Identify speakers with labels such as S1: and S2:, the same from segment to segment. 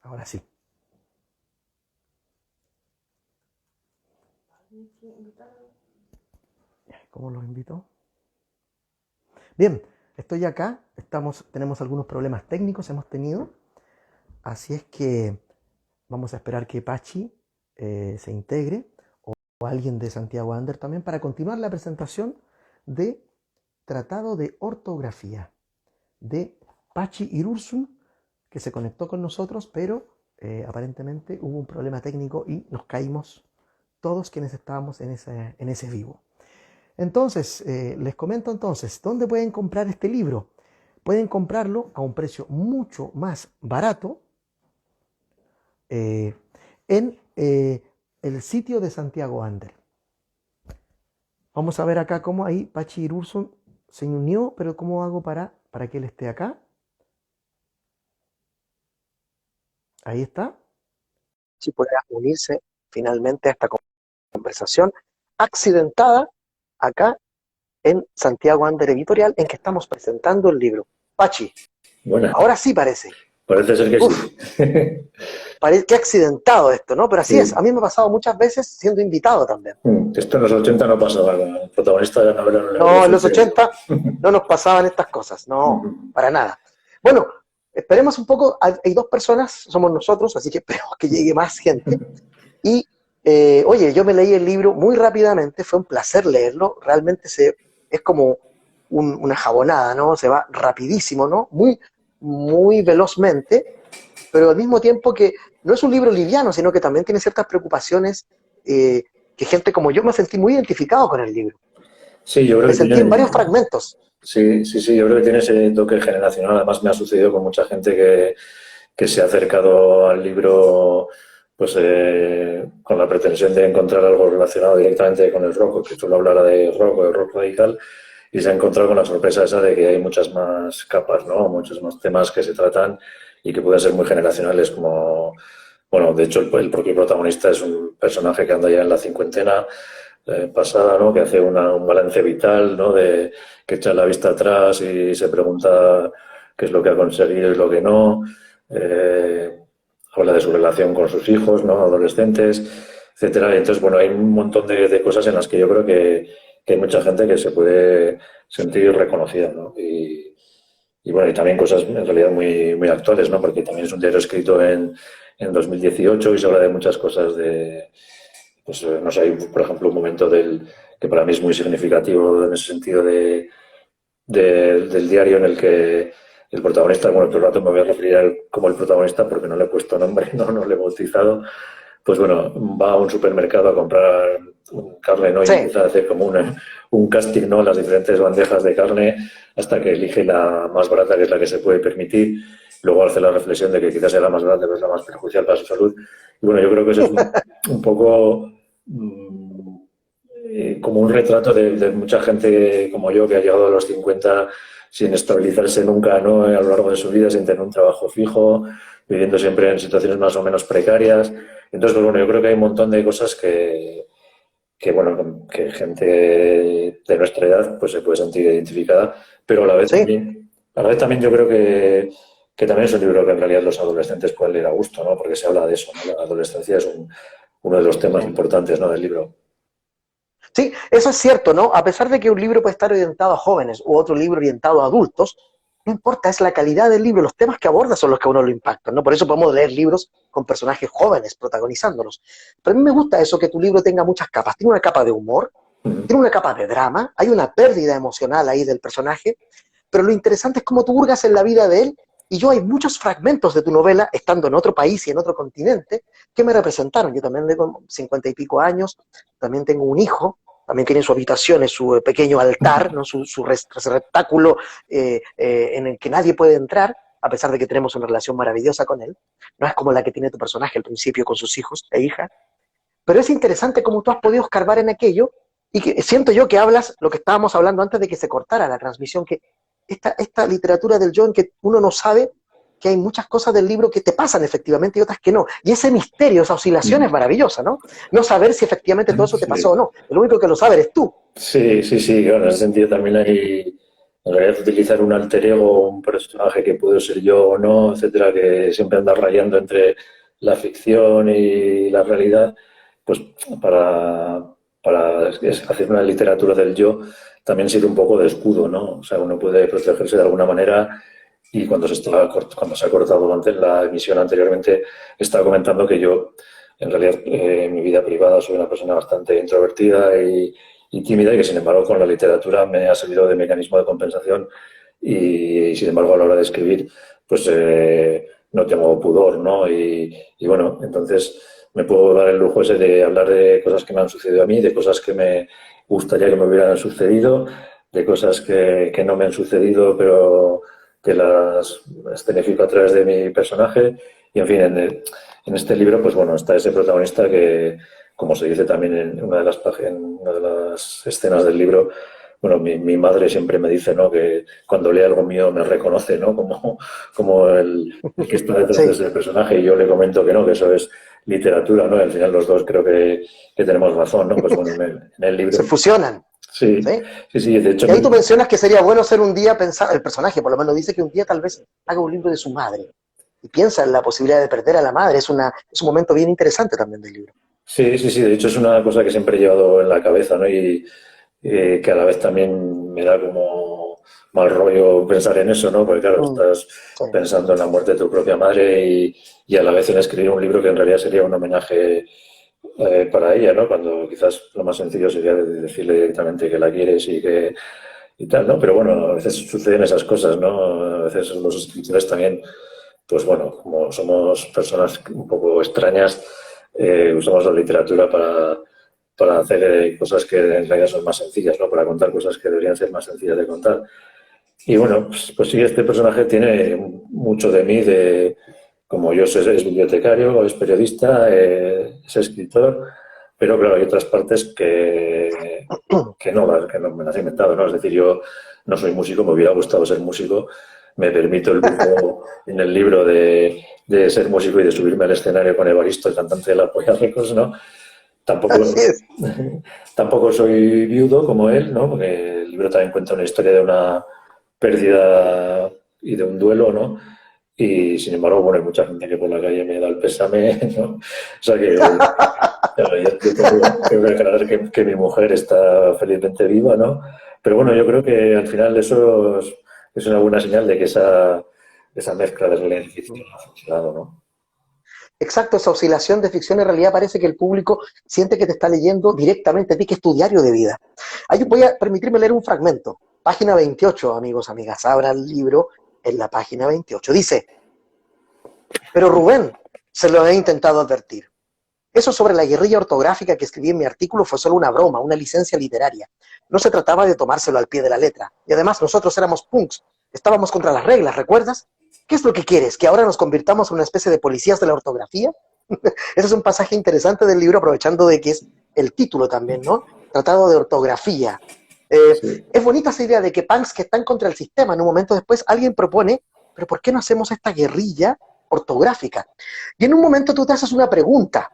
S1: Ahora sí. ¿Cómo los invito? Bien, estoy acá. Tenemos algunos problemas técnicos, hemos tenido. Así es que vamos a esperar que Pachi se integre o alguien de Santiago Ander también para continuar la presentación de Tratado de Ortografía de Pachi Irursun, que se conectó con nosotros, pero aparentemente hubo un problema técnico y nos caímos todos quienes estábamos en ese vivo. Entonces, les comento entonces, ¿dónde pueden comprar este libro? Pueden comprarlo a un precio mucho más barato en el sitio de Santiago Ander. Vamos a ver acá cómo ahí Pachi Irursun se unió, pero ¿cómo hago para que él esté acá? Ahí está. Si pueda unirse finalmente a esta conversación accidentada acá en Santiago Ander Editorial, en que estamos presentando el libro. Pachi,
S2: bueno,
S1: ahora sí parece.
S2: Parece ser que
S1: Uf,
S2: sí.
S1: qué accidentado esto, ¿no? Pero así
S2: Sí.
S1: es. A mí me ha pasado muchas veces siendo invitado también.
S2: Esto en los 80 no pasaba. El protagonista de la novela no le
S1: No, en los
S2: sucedió.
S1: 80 no nos pasaban estas cosas, no, para nada. Bueno, esperemos un poco. Hay dos personas, somos nosotros, así que esperemos que llegue más gente. Y, oye, yo me leí el libro muy rápidamente, fue un placer leerlo. Realmente es como una jabonada, ¿no? Se va rapidísimo, ¿no? Muy, muy velozmente, pero al mismo tiempo que no es un libro liviano, sino que también tiene ciertas preocupaciones que gente como yo me sentí muy identificado con el libro.
S2: Sí, yo creo
S1: Me
S2: que
S1: sentí en
S2: tiene,
S1: varios fragmentos.
S2: sí, yo creo que tiene ese toque generacional. Además, me ha sucedido con mucha gente que se ha acercado al libro pues con la pretensión de encontrar algo relacionado directamente con el rock, que solo hablara de rock o de rock radical, y se ha encontrado con la sorpresa esa de que hay muchas más capas, ¿no? Muchos más temas que se tratan y que pueden ser muy generacionales, como, bueno, de hecho el propio protagonista es un personaje que anda ya en la cincuentena pasada, ¿no? Que hace un balance vital, ¿no? Que echa la vista atrás y se pregunta qué es lo que ha conseguido y lo que no. Habla de su relación con sus hijos, ¿no? Adolescentes, etcétera. Y entonces, bueno, hay un montón de cosas en las que yo creo que hay mucha gente que se puede sentir reconocida, ¿no? Y bueno, y también cosas en realidad muy, muy actuales, ¿no? Porque también es un diario escrito en 2018 y se habla de muchas cosas pues no sé, hay, por ejemplo, un momento que para mí es muy significativo en ese sentido del diario en el que el protagonista, bueno, todo el rato me voy a referir a él como el protagonista porque no le he puesto nombre, no le he bautizado, pues bueno, va a un supermercado a comprar carne, ¿no? Y
S1: Sí.
S2: empieza a hacer como un casting, ¿no? Las diferentes bandejas de carne hasta que elige la más barata, que es la que se puede permitir. Luego hace la reflexión de que quizás sea la más barata, pero es la más perjudicial para su salud. Y bueno, yo creo que eso es un poco como un retrato de mucha gente como yo que ha llegado a los 50 sin estabilizarse nunca, ¿no? A lo largo de su vida, sin tener un trabajo fijo, viviendo siempre en situaciones más o menos precarias. Entonces, pues bueno, yo creo que hay un montón de cosas bueno, que gente de nuestra edad pues se puede sentir identificada, pero
S1: Sí.
S2: a la vez también yo creo que también es un libro que en realidad los adolescentes pueden leer a gusto, ¿no? Porque se habla de eso, ¿no? La adolescencia es uno de los temas
S1: Sí.
S2: importantes, ¿no? Del libro.
S1: Sí, eso es cierto, ¿no? A pesar de que un libro puede estar orientado a jóvenes u otro libro orientado a adultos, no importa, es la calidad del libro, los temas que aborda son los que a uno lo impactan, ¿no? Por eso podemos leer libros con personajes jóvenes protagonizándolos. Pero a mí me gusta eso, que tu libro tenga muchas capas. Tiene una capa de humor, tiene una capa de drama, hay una pérdida emocional ahí del personaje, pero lo interesante es cómo tú hurgas en la vida de él, y yo hay muchos fragmentos de tu novela, estando en otro país y en otro continente, que me representaron. Yo también tengo 50 y pico años, también tengo un hijo, también tiene en su habitación su pequeño altar, ¿no? su receptáculo en el que nadie puede entrar, a pesar de que tenemos una relación maravillosa con él. No es como la que tiene tu personaje al principio con sus hijos e hijas, pero es interesante cómo tú has podido escarbar en aquello y que siento yo que hablas lo que estábamos hablando antes de que se cortara la transmisión, que esta literatura del yo en que uno no sabe que hay muchas cosas del libro que te pasan efectivamente y otras que no. Y ese misterio, esa oscilación es maravillosa, ¿no? No saber si efectivamente todo eso te pasó o no. El único que lo sabe eres tú.
S2: Sí, claro, en ese sentido también en realidad utilizar un alter ego, un personaje que puedo ser yo o no, etcétera, que siempre anda rayando entre la ficción y la realidad, pues para, para hacer una literatura del yo también sirve un poco de escudo, ¿no? O sea, uno puede protegerse de alguna manera y cuando se ha cortado antes la emisión anteriormente, estaba comentando que yo, en realidad, en mi vida privada soy una persona bastante introvertida y tímida y que, sin embargo, con la literatura me ha servido de mecanismo de compensación y sin embargo, a la hora de escribir, pues no tengo pudor, ¿no? Y bueno, entonces me puedo dar el lujo ese de hablar de cosas que me han sucedido a mí, de cosas que me gustaría que me hubieran sucedido, de cosas que no me han sucedido, pero que las escenifico a través de mi personaje. Y, en fin, en este libro, pues bueno, está ese protagonista que, como se dice también en una de las páginas, en una de las escenas del libro, bueno, mi madre siempre me dice, ¿no?, que cuando lee algo mío me reconoce, ¿no?, como el que está detrás de
S1: Sí.
S2: ese personaje, y yo le comento que no, que eso es literatura, ¿no? Y al final los dos creo que tenemos razón, ¿no? Pues bueno, en el
S1: Se
S2: libro.
S1: fusionan,
S2: Sí,
S1: ¿sí?
S2: sí, de hecho,
S1: Y ahí tú mencionas que sería bueno ser un día pensar, el personaje por lo menos dice que un día tal vez haga un libro de su madre y piensa en la posibilidad de perder a la madre. Es un momento bien interesante también del libro.
S2: sí, de hecho es una cosa que siempre he llevado en la cabeza, ¿no? Y que a la vez también me da como mal rollo pensar en eso, ¿no? Porque claro,
S1: Mm,
S2: estás
S1: sí.
S2: pensando en la muerte de tu propia madre y a la vez en escribir un libro que en realidad sería un homenaje para ella, ¿no? Cuando quizás lo más sencillo sería decirle directamente que la quieres y tal, ¿no? Pero bueno, a veces suceden esas cosas, ¿no? A veces los escritores también, pues bueno, como somos personas un poco extrañas, usamos la literatura para hacer cosas que en realidad son más sencillas, ¿no? Para contar cosas que deberían ser más sencillas de contar. Y bueno, pues sí, este personaje tiene mucho de mí, de como yo soy, es bibliotecario, es periodista, es escritor, pero claro, hay otras partes que no me las he inventado, ¿no? Es decir, yo no soy músico, me hubiera gustado ser músico, me permito el lujo en el libro de ser músico y de subirme al escenario con Evaristo, el cantante de la Polla Records, ¿no?
S1: Así
S2: Tampoco,
S1: es.
S2: tampoco soy viudo como él, ¿no? Porque el libro también cuenta una historia de una pérdida y de un duelo, ¿no? Y sin embargo, bueno, hay mucha gente que por la calle me da el pésame, ¿no? O sea que claro, yo tengo que aclarar que mi mujer está felizmente viva, ¿no? Pero bueno, yo creo que al final eso es una buena señal de que esa mezcla de realidad y ficción ha funcionado, ¿no?
S1: Exacto, esa oscilación de ficción y realidad parece que el público siente que te está leyendo directamente a ti, que es tu diario de vida. Ahí voy a permitirme leer un fragmento. Página 28, amigos, amigas. Abra el libro en la página 28. Dice, pero Rubén, se lo he intentado advertir. Eso sobre la guerrilla ortográfica que escribí en mi artículo fue solo una broma, una licencia literaria. No se trataba de tomárselo al pie de la letra. Y además nosotros éramos punks. Estábamos contra las reglas, ¿recuerdas? ¿Qué es lo que quieres? ¿Que ahora nos convirtamos en una especie de policías de la ortografía? Ese es un pasaje interesante del libro, aprovechando de que es el título también, ¿no? Tratado de ortografía.
S2: Sí.
S1: Es bonita esa idea de que punks que están contra el sistema, en un momento después alguien propone, pero ¿por qué no hacemos esta guerrilla ortográfica? Y en un momento tú te haces una pregunta,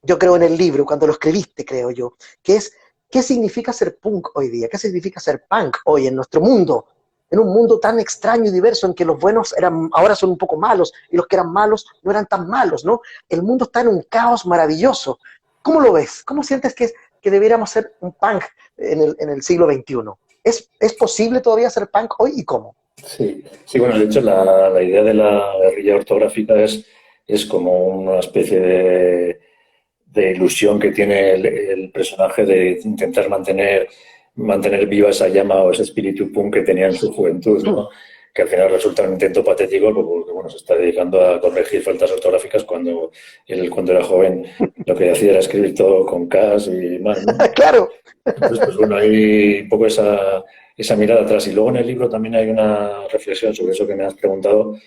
S1: yo creo en el libro, cuando lo escribiste, creo yo, que es, ¿qué significa ser punk hoy día? ¿Qué significa ser punk hoy en nuestro mundo? En un mundo tan extraño y diverso en que los buenos ahora son un poco malos y los que eran malos no eran tan malos, ¿no? El mundo está en un caos maravilloso. ¿Cómo lo ves? ¿Cómo sientes que debiéramos ser un punk en el siglo XXI? ¿Es posible todavía ser punk hoy y cómo?
S2: Sí, sí, bueno, de hecho la idea de la guerrilla ortográfica es como una especie de ilusión que tiene el personaje de intentar mantener viva esa llama o ese espíritu punk que tenía en su juventud, ¿no? Que al final resulta un intento patético porque bueno, se está dedicando a corregir faltas ortográficas cuando él, cuando era joven, lo que hacía era escribir todo con Ks y mal, ¿no?
S1: Claro.
S2: Entonces, pues bueno, hay un poco esa mirada atrás. Y luego en el libro también hay una reflexión sobre eso que me has preguntado,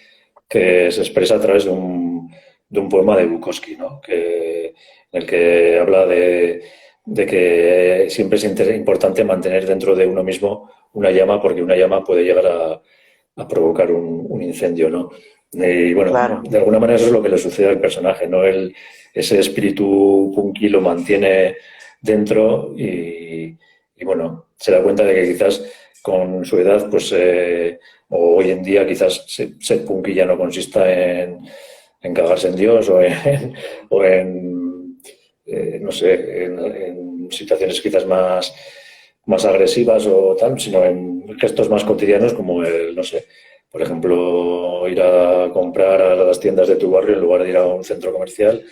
S2: que se expresa a través de un poema de Bukowski, ¿no? En el que habla de que siempre es importante mantener dentro de uno mismo una llama, porque una llama puede llegar a provocar un incendio, ¿no? Y bueno,
S1: Claro.
S2: de alguna manera eso es lo que le sucede al personaje, ¿no? Ese espíritu punky lo mantiene dentro y bueno, se da cuenta de que quizás con su edad, pues, o hoy en día quizás ser punky ya no consista en cagarse en Dios o en no sé, en situaciones quizás más agresivas o tal, sino en gestos más cotidianos como el, no sé, por ejemplo, ir a comprar a las tiendas de tu barrio en lugar de ir a un centro comercial,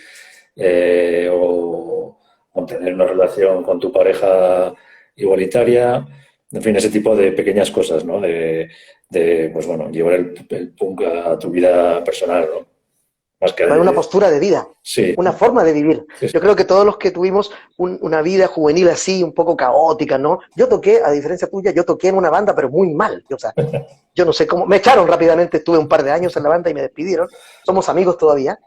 S2: o mantener una relación con tu pareja igualitaria, en fin, ese tipo de pequeñas cosas, ¿no? Pues bueno, llevar el punk a tu vida personal, ¿no? Más que
S1: Para una postura de vida,
S2: sí,
S1: una forma de vivir.
S2: sí,
S1: Yo creo que todos los que tuvimos una vida juvenil así, un poco caótica, ¿no? Yo toqué, a diferencia tuya, yo toqué en una banda, pero muy mal. O sea, yo no sé cómo, me echaron rápidamente, estuve un par de años en la banda y me despidieron. Somos amigos todavía.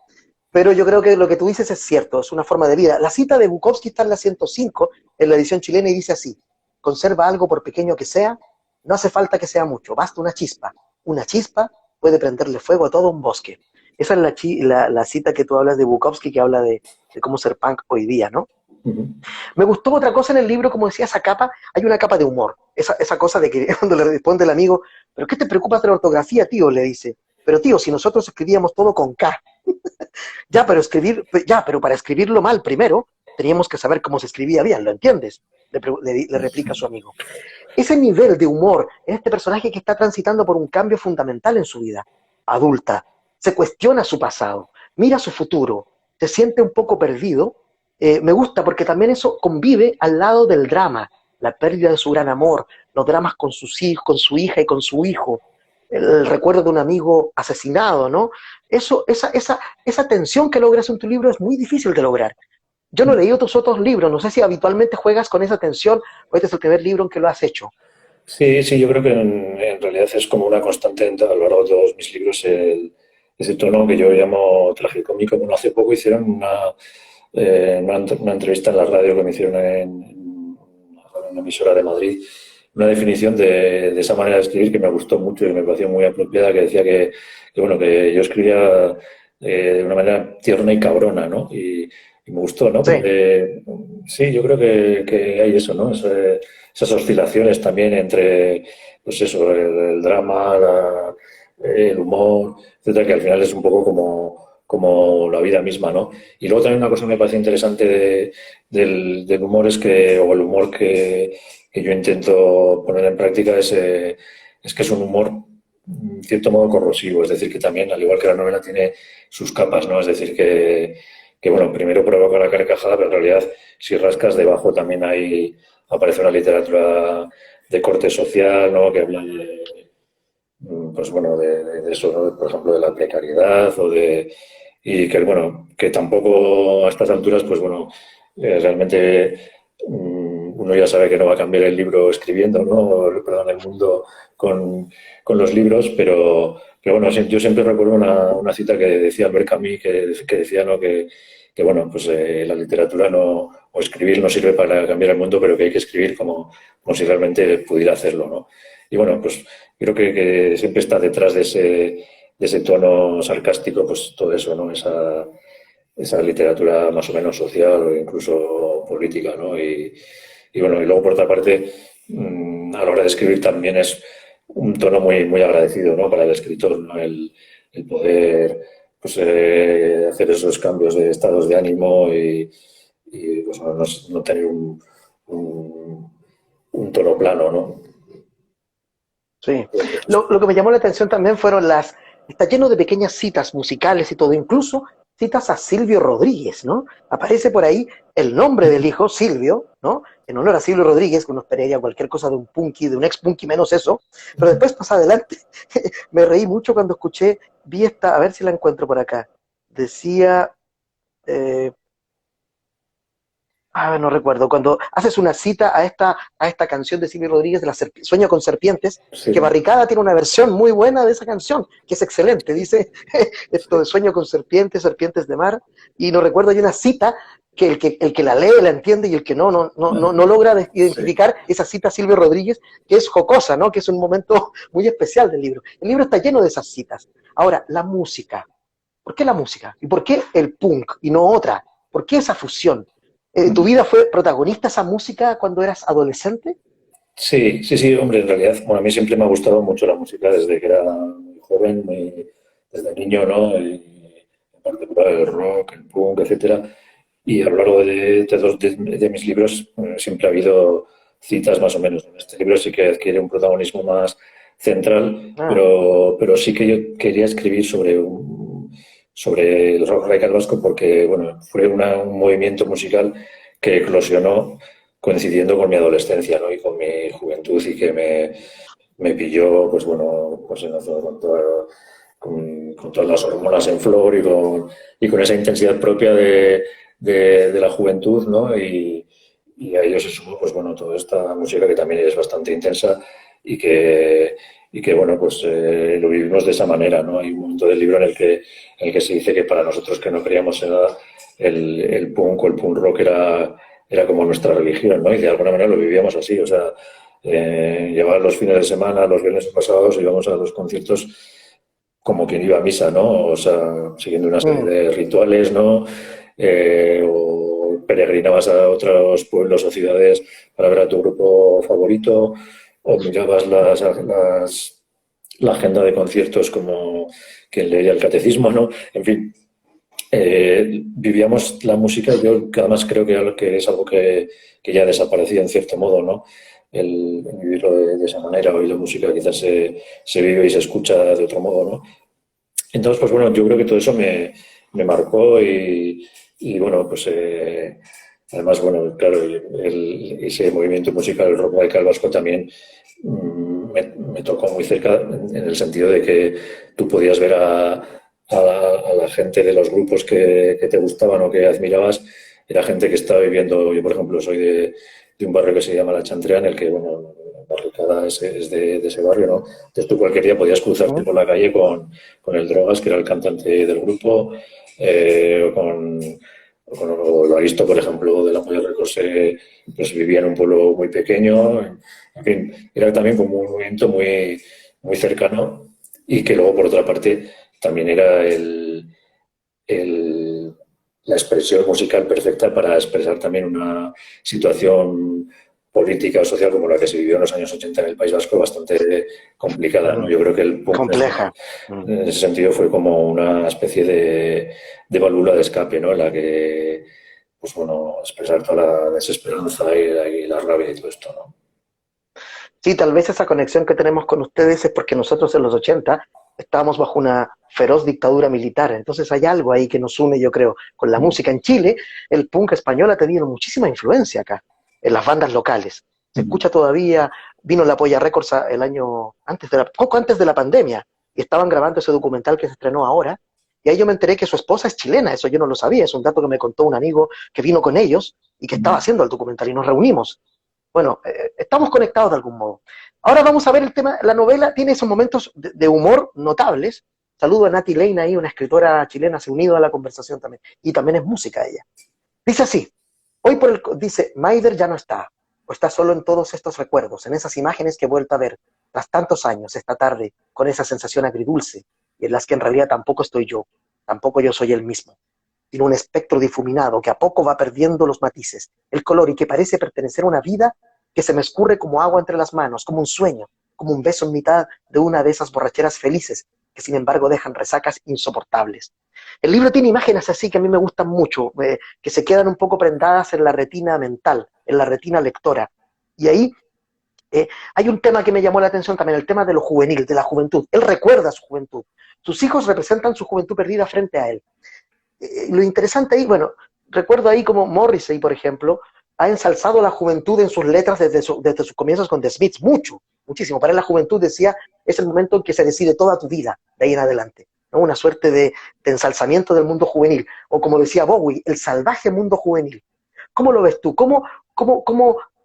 S1: Pero yo creo que lo que tú dices es cierto, es una forma de vida. La cita de Bukowski está en la 105, en la edición chilena, y dice así: conserva algo por pequeño que sea, no hace falta que sea mucho, basta una chispa. Una chispa puede prenderle fuego a todo un bosque. Esa es la cita que tú hablas de Bukowski, que habla de cómo ser punk hoy día, ¿no?
S2: uh-huh.
S1: Me gustó otra cosa en el libro, como decía, esa capa, hay una capa de humor. Esa cosa de que cuando le responde el amigo, ¿pero qué te preocupas de la ortografía, tío? Le dice, pero tío, si nosotros escribíamos todo con K. Ya, pero para escribirlo mal primero, teníamos que saber cómo se escribía bien, ¿lo entiendes? Le replica a su amigo. Ese nivel de humor en este personaje que está transitando por un cambio fundamental en su vida adulta, se cuestiona su pasado, mira su futuro, se siente un poco perdido. Me gusta porque también eso convive al lado del drama, la pérdida de su gran amor, los dramas con sus hijos, con su hija y con su hijo, el recuerdo de un amigo asesinado, ¿no? Esa tensión que logras en tu libro es muy difícil de lograr. Yo no he leído tus otros libros, no sé si habitualmente juegas con esa tensión o este es el primer libro en que lo has hecho.
S2: Sí, sí, yo creo que en realidad es como una constante a lo largo de todos mis libros ese tono que yo llamo tragicómico. Bueno, hace poco hicieron una entrevista en la radio que me hicieron en una emisora de Madrid, una definición de esa manera de escribir que me gustó mucho y me pareció muy apropiada, que decía bueno, que yo escribía de una manera tierna y cabrona, ¿no? Y me gustó, ¿no?
S1: Sí,
S2: Porque sí, yo creo que hay eso, ¿no? Esas oscilaciones también entre, pues eso, el drama, el humor, etcétera, que al final es un poco como la vida misma, ¿no? Y luego también una cosa que me parece interesante del humor es o el humor que yo intento poner en práctica es que es un humor, en cierto modo, corrosivo, es decir, que también, al igual que la novela, tiene sus capas, ¿no? Es decir, que bueno, primero provoca la carcajada, pero en realidad, si rascas debajo también aparece una literatura de corte social, ¿no? Que habla pues bueno, de eso, ¿no? Por ejemplo, de la precariedad y que, bueno, que tampoco a estas alturas, pues bueno, realmente uno ya sabe que no va a cambiar el libro escribiendo, ¿no? Perdón, el mundo con los libros, pero bueno, yo siempre recuerdo una cita que decía Albert Camus, que decía, ¿no? Que bueno, pues la literatura o escribir no sirve para cambiar el mundo, pero que hay que escribir como si realmente pudiera hacerlo, ¿no? Y bueno, pues creo que siempre está detrás de ese tono sarcástico, pues todo eso, ¿no? Esa literatura más o menos social o incluso política, ¿no? Y bueno, y luego por otra parte, a la hora de escribir también es un tono muy, muy agradecido, ¿no? Para el escritor, ¿no? El poder, pues, hacer esos cambios de estados de ánimo y pues, no tener un, un tono plano, ¿no?
S1: sí. Lo que me llamó la atención también fueron está lleno de pequeñas citas musicales y todo, incluso citas a Silvio Rodríguez, ¿no? Aparece por ahí el nombre del hijo, Silvio, ¿no? En honor a Silvio Rodríguez, que uno esperaría cualquier cosa de un punky, de un ex punky, menos eso. Pero después, más adelante, me reí mucho cuando vi a ver si la encuentro por acá. Decía, eh, no recuerdo, cuando haces una cita a esta canción de Silvio Rodríguez de Sueño con Serpientes, que
S2: Sí,
S1: Barricada tiene una versión muy buena de esa canción, que es excelente, dice esto
S2: sí,
S1: de Sueño con Serpientes, Serpientes de Mar, y no recuerdo, hay una cita que el que la lee la entiende y el que no logra
S2: sí.
S1: identificar esa cita a Silvio Rodríguez, que es jocosa, ¿no? Que es un momento muy especial del libro. El libro está lleno de esas citas. Ahora, la música. ¿Por qué la música? ¿Y por qué el punk y no otra? ¿Por qué esa fusión? ¿Tu vida fue protagonista esa música cuando eras adolescente?
S2: Sí, sí, sí, hombre, en realidad, bueno, a mí siempre me ha gustado mucho la música desde que era muy joven, desde niño, ¿no? Y en particular el rock, el punk, etcétera. Y a lo largo de mis libros siempre ha habido citas más o menos. En este libro sí que adquiere un protagonismo más central,
S1: Ah,
S2: pero sí que yo quería escribir sobre el rock radical vasco porque, bueno, fue un movimiento musical que eclosionó coincidiendo con mi adolescencia, ¿no? Y con mi juventud y que me pilló, pues bueno, pues con todas las hormonas en flor y con esa intensidad propia de la juventud, ¿no? Y a ello se sumó, pues bueno, toda esta música que también es bastante intensa y que bueno, pues lo vivimos de esa manera, ¿no? Hay un momento del libro en el que se dice que para nosotros que no creíamos en nada, el punk o el punk rock era como nuestra religión, ¿no? Y de alguna manera lo vivíamos así, o sea, llevar los fines de semana, los viernes y los sábados, íbamos a los conciertos como quien iba a misa, ¿no? O sea, siguiendo una serie
S1: mm,
S2: de rituales, ¿no? O peregrinabas a otros pueblos o ciudades para ver a tu grupo favorito, o mirabas la agenda de conciertos como quien leía el catecismo, ¿no? En fin, vivíamos la música, yo que además creo que es algo que ya desaparecía en cierto modo, ¿no? El vivirlo de esa manera, hoy la música quizás se vive y se escucha de otro modo, ¿no? Entonces, pues bueno, yo creo que todo eso me marcó y bueno, pues además, bueno, claro, ese movimiento musical, el rock radical vasco también me tocó muy cerca en el sentido de que tú podías ver a la gente de los grupos que te gustaban o que admirabas, era gente que estaba viviendo, yo por ejemplo soy de un barrio que se llama La Chantrea, en el que, bueno, la barricada es de ese barrio, ¿no? Entonces tú cualquier día podías cruzarte
S1: mm.
S2: por la calle con el Drogas, que era el cantante del grupo, o con Evaristo, por ejemplo, de la Polla Records, pues vivía en un pueblo muy pequeño. En fin, era también como un movimiento muy cercano y que luego, por otra parte, también era el- la expresión musical perfecta para expresar también una situación política o social como la que se vivió en los años 80 en el País Vasco, bastante complicada, ¿no?
S1: Mm,
S2: Yo creo que el punk
S1: compleja. Mm.
S2: en ese sentido fue como una especie de válvula de escape, ¿no? En la que, pues bueno, expresar toda la desesperanza y la rabia y todo esto, ¿no?
S1: Sí, tal vez esa conexión que tenemos con ustedes es porque nosotros en los 80 estábamos bajo una feroz dictadura militar. Entonces hay algo ahí que nos une, yo creo, con la música. En Chile, el punk español ha tenido muchísima influencia acá, en las bandas locales. Se escucha todavía, vino la Polla Records el año poco antes de la pandemia, y estaban grabando ese documental que se estrenó ahora, y ahí yo me enteré que su esposa es chilena, eso yo no lo sabía, es un dato que me contó un amigo que vino con ellos y que estaba haciendo el documental, y nos reunimos. Bueno, estamos conectados de algún modo. Ahora vamos a ver el tema, la novela tiene esos momentos de humor notables. Saludo a Nati Leina ahí, una escritora chilena, se ha unido a la conversación también. Y también es música ella. Dice así, dice, Maider ya no está, o está solo en todos estos recuerdos, en esas imágenes que he vuelto a ver tras tantos años, esta tarde, con esa sensación agridulce, y en las que en realidad tampoco estoy yo, tampoco yo soy el mismo, sino un espectro difuminado que a poco va perdiendo los matices, el color y que parece pertenecer a una vida que se me escurre como agua entre las manos, como un sueño, como un beso en mitad de una de esas borracheras felices que sin embargo dejan resacas insoportables. El libro tiene imágenes así que a mí me gustan mucho, que se quedan un poco prendadas en la retina mental, en la retina lectora. Y ahí hay un tema que me llamó la atención también, el tema de lo juvenil, de la juventud. Él recuerda su juventud. Sus hijos representan su juventud perdida frente a él. Lo interesante ahí, bueno, recuerdo ahí como Morrissey, por ejemplo, ha ensalzado la juventud en sus letras desde sus comienzos con The Smiths, mucho, muchísimo. Para él la juventud, decía, es el momento en que se decide toda tu vida, de ahí en adelante, ¿no? Una suerte de ensalzamiento del mundo juvenil, o como decía Bowie, el salvaje mundo juvenil. ¿Cómo lo ves tú? ¿Cómo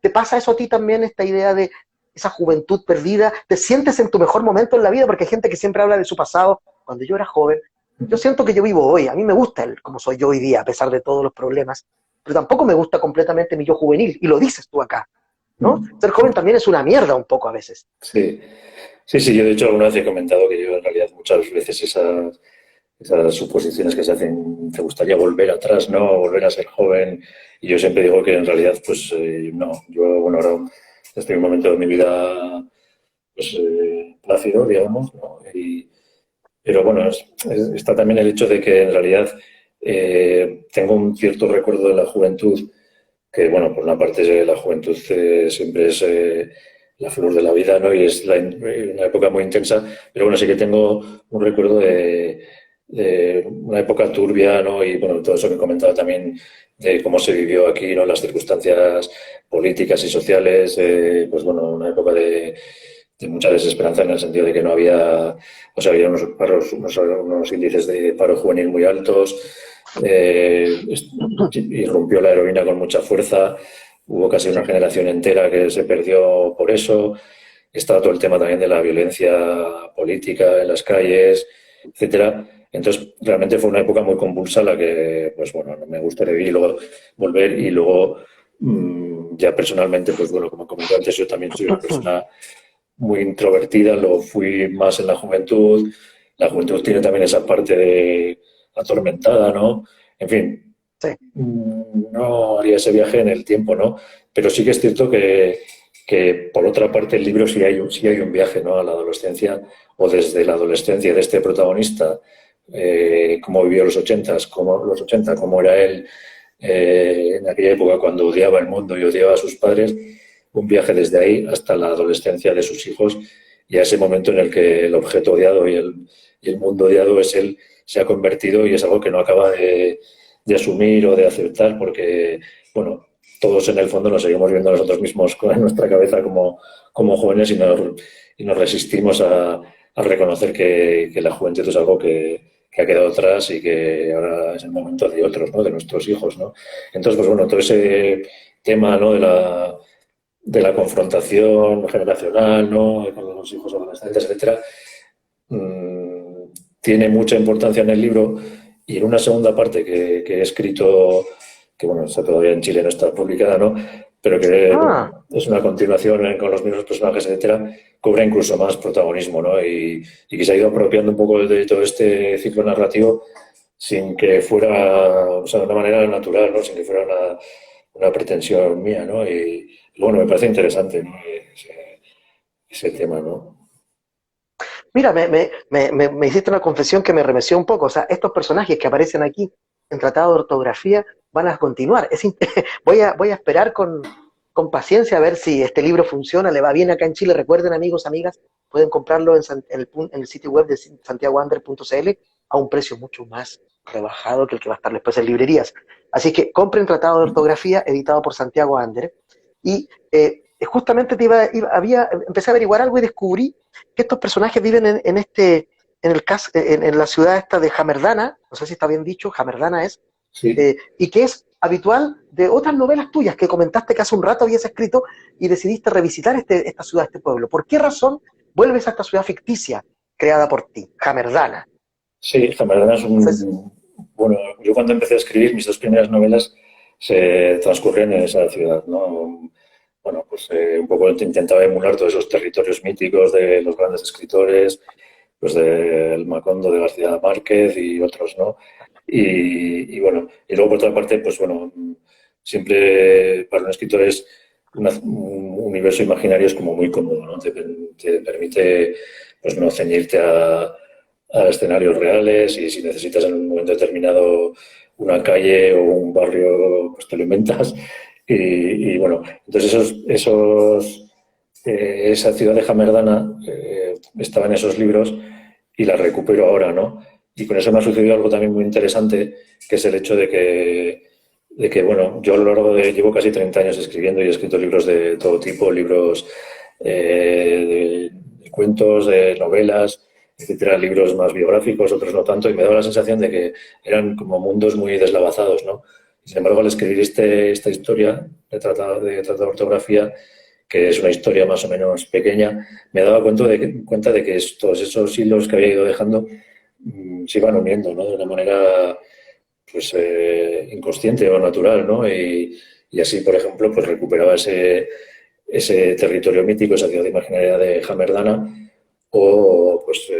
S1: te pasa eso a ti también, esta idea de esa juventud perdida? ¿Te sientes en tu mejor momento en la vida? Porque hay gente que siempre habla de su pasado, cuando yo era joven. Yo siento que yo vivo hoy, a mí me gusta como soy yo hoy día, a pesar de todos los problemas, pero tampoco me gusta completamente mi yo juvenil, y lo dices tú acá, ¿no? Ser joven también es una mierda un poco a veces.
S2: Sí, sí, sí, yo de hecho alguna vez he comentado que yo en realidad muchas veces esas suposiciones que se hacen, te gustaría volver atrás, ¿no? Volver a ser joven. Y yo siempre digo que en realidad, pues no. Yo, bueno, ahora estoy en un momento de mi vida, pues, plácido, digamos, ¿no? Pero bueno, está también el hecho de que en realidad tengo un cierto recuerdo de la juventud, que bueno, por una parte la juventud siempre es la flor de la vida, ¿no? Y es una época muy intensa, pero bueno, sí que tengo un recuerdo de una época turbia, ¿no? Y bueno, todo eso que he comentado también de cómo se vivió aquí, ¿no? Las circunstancias políticas y sociales, pues bueno, una época de mucha desesperanza en el sentido de que no había, o sea, había unos índices de paro juvenil muy altos, irrumpió la heroína con mucha fuerza, hubo casi
S1: Sí.
S2: una generación entera que se perdió por eso, estaba todo el tema también de la violencia política en las calles, etcétera. Entonces, realmente fue una época muy convulsa la que, pues bueno, no me gustaría vivir y luego volver y luego ya personalmente, pues bueno, como comenté antes, yo también soy una persona muy introvertida, lo fui más en la juventud. La juventud tiene también esa parte de atormentada, ¿no? En fin,
S1: Sí.
S2: no haría ese viaje en el tiempo, ¿no? Pero sí que es cierto que por otra parte el libro sí hay un viaje, ¿no? A la adolescencia o desde la adolescencia de este protagonista, cómo vivió los 80, cómo era él en aquella época cuando odiaba el mundo y odiaba a sus padres, un viaje desde ahí hasta la adolescencia de sus hijos y a ese momento en el que el objeto odiado y el mundo odiado es él, se ha convertido y es algo que no acaba de asumir o de aceptar porque, bueno, todos en el fondo nos seguimos viendo a nosotros mismos con nuestra cabeza como jóvenes y nos resistimos a reconocer que la juventud es algo que ha quedado atrás y que ahora es el momento de otros, ¿no? De nuestros hijos, ¿no? Entonces, pues bueno, todo ese tema, ¿no? De la confrontación generacional, ¿no? Con los hijos adolescentes, etcétera, mmm, tiene mucha importancia en el libro y en una segunda parte que he escrito, que bueno, está todavía en Chile, no está publicada, ¿no? Pero que
S1: Ah,
S2: bueno, es una continuación con los mismos personajes, etcétera, cobra incluso más protagonismo, ¿no? Y que se ha ido apropiando un poco de todo este ciclo narrativo sin que fuera, o sea, de una manera natural, ¿no? Sin que fuera una pretensión mía, ¿no? Y bueno, me parece interesante, ¿no? Ese tema, ¿no?
S1: mira, me hiciste una confesión que me remeció un poco. O sea, estos personajes que aparecen aquí en Tratado de Ortografía van a continuar. Voy a esperar con paciencia a ver si este libro funciona, le va bien acá en Chile. Recuerden, amigos, amigas, pueden comprarlo en el sitio web de santiagoander.cl a un precio mucho más rebajado que el que va a estar después en librerías. Así que compren Tratado de Ortografía, editado por Santiago Ander. Y justamente empecé a averiguar algo y descubrí que estos personajes viven en la ciudad esta de Jamerdana, no sé si está bien dicho, Jamerdana es,
S2: Sí.
S1: y que es habitual de otras novelas tuyas que comentaste que hace un rato habías escrito y decidiste revisitar esta ciudad, este pueblo. ¿Por qué razón vuelves a esta ciudad ficticia creada por ti, Jamerdana?
S2: Sí, Hammerman es
S1: Entonces,
S2: un... Bueno, yo cuando empecé a escribir mis dos primeras novelas se transcurren en esa ciudad, ¿no? Bueno, pues un poco intentaba emular todos esos territorios míticos de los grandes escritores, pues del Macondo de García Márquez y otros, ¿no? Y bueno, y luego por otra parte, pues bueno, siempre para un escritor es un universo imaginario es como muy cómodo, ¿no? Te permite pues no ceñirte a escenarios reales y si necesitas en un momento determinado una calle o un barrio, pues te lo inventas. Y bueno, entonces esa ciudad de Jamerdana estaba en esos libros y la recupero ahora, ¿no? Y con eso me ha sucedido algo también muy interesante, que es el hecho de que bueno, yo a lo largo llevo casi 30 años escribiendo y he escrito libros de todo tipo, libros de cuentos, de novelas, etcétera, libros más biográficos, otros no tanto, y me daba la sensación de que eran como mundos muy deslavazados, ¿no? Sin embargo, al escribir esta historia de ortografía, que es una historia más o menos pequeña, me daba cuenta de que todos esos hilos que había ido dejando se iban uniendo, ¿no? De una manera pues inconsciente o natural, ¿no? Y así, por ejemplo, pues recuperaba ese territorio mítico, esa ciudad imaginaria de Hamerdana, o pues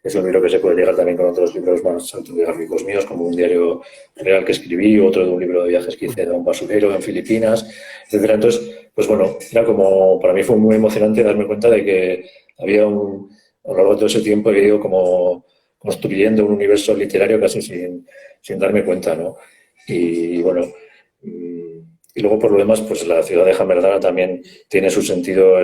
S2: es un libro que se puede ligar también con otros libros más autobiográficos míos, como un diario real que escribí, otro de un libro de viajes que hice a un basurero en Filipinas, etcétera. Entonces, pues bueno, era como, para mí fue muy emocionante darme cuenta de que había a lo largo de todo ese tiempo he ido como construyendo un universo literario casi sin darme cuenta, ¿no? Y bueno, y luego por lo demás, pues la ciudad de Jamerdana también tiene su sentido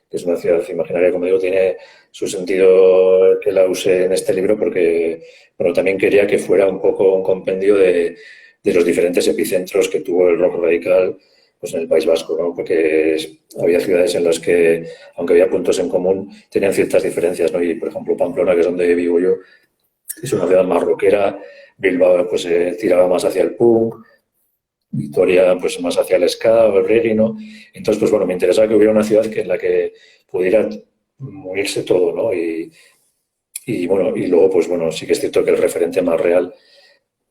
S2: que es una ciudad imaginaria, como digo, tiene su sentido que la use en este libro porque, bueno, también quería que fuera un poco un compendio de los diferentes epicentros que tuvo el rock radical pues en el País Vasco, ¿no? Porque había ciudades en las que, aunque había puntos en común, tenían ciertas diferencias, ¿no? Y, por ejemplo, Pamplona, que es donde vivo yo, es una ciudad más rockera, Bilbao pues tiraba más hacia el punk, Vitoria pues más hacia el ska o el reggae, ¿no? Entonces, pues bueno, me interesaba que hubiera una ciudad en la que pudiera unirse todo, ¿no? Y bueno, y luego, pues bueno, sí que es cierto que el referente más real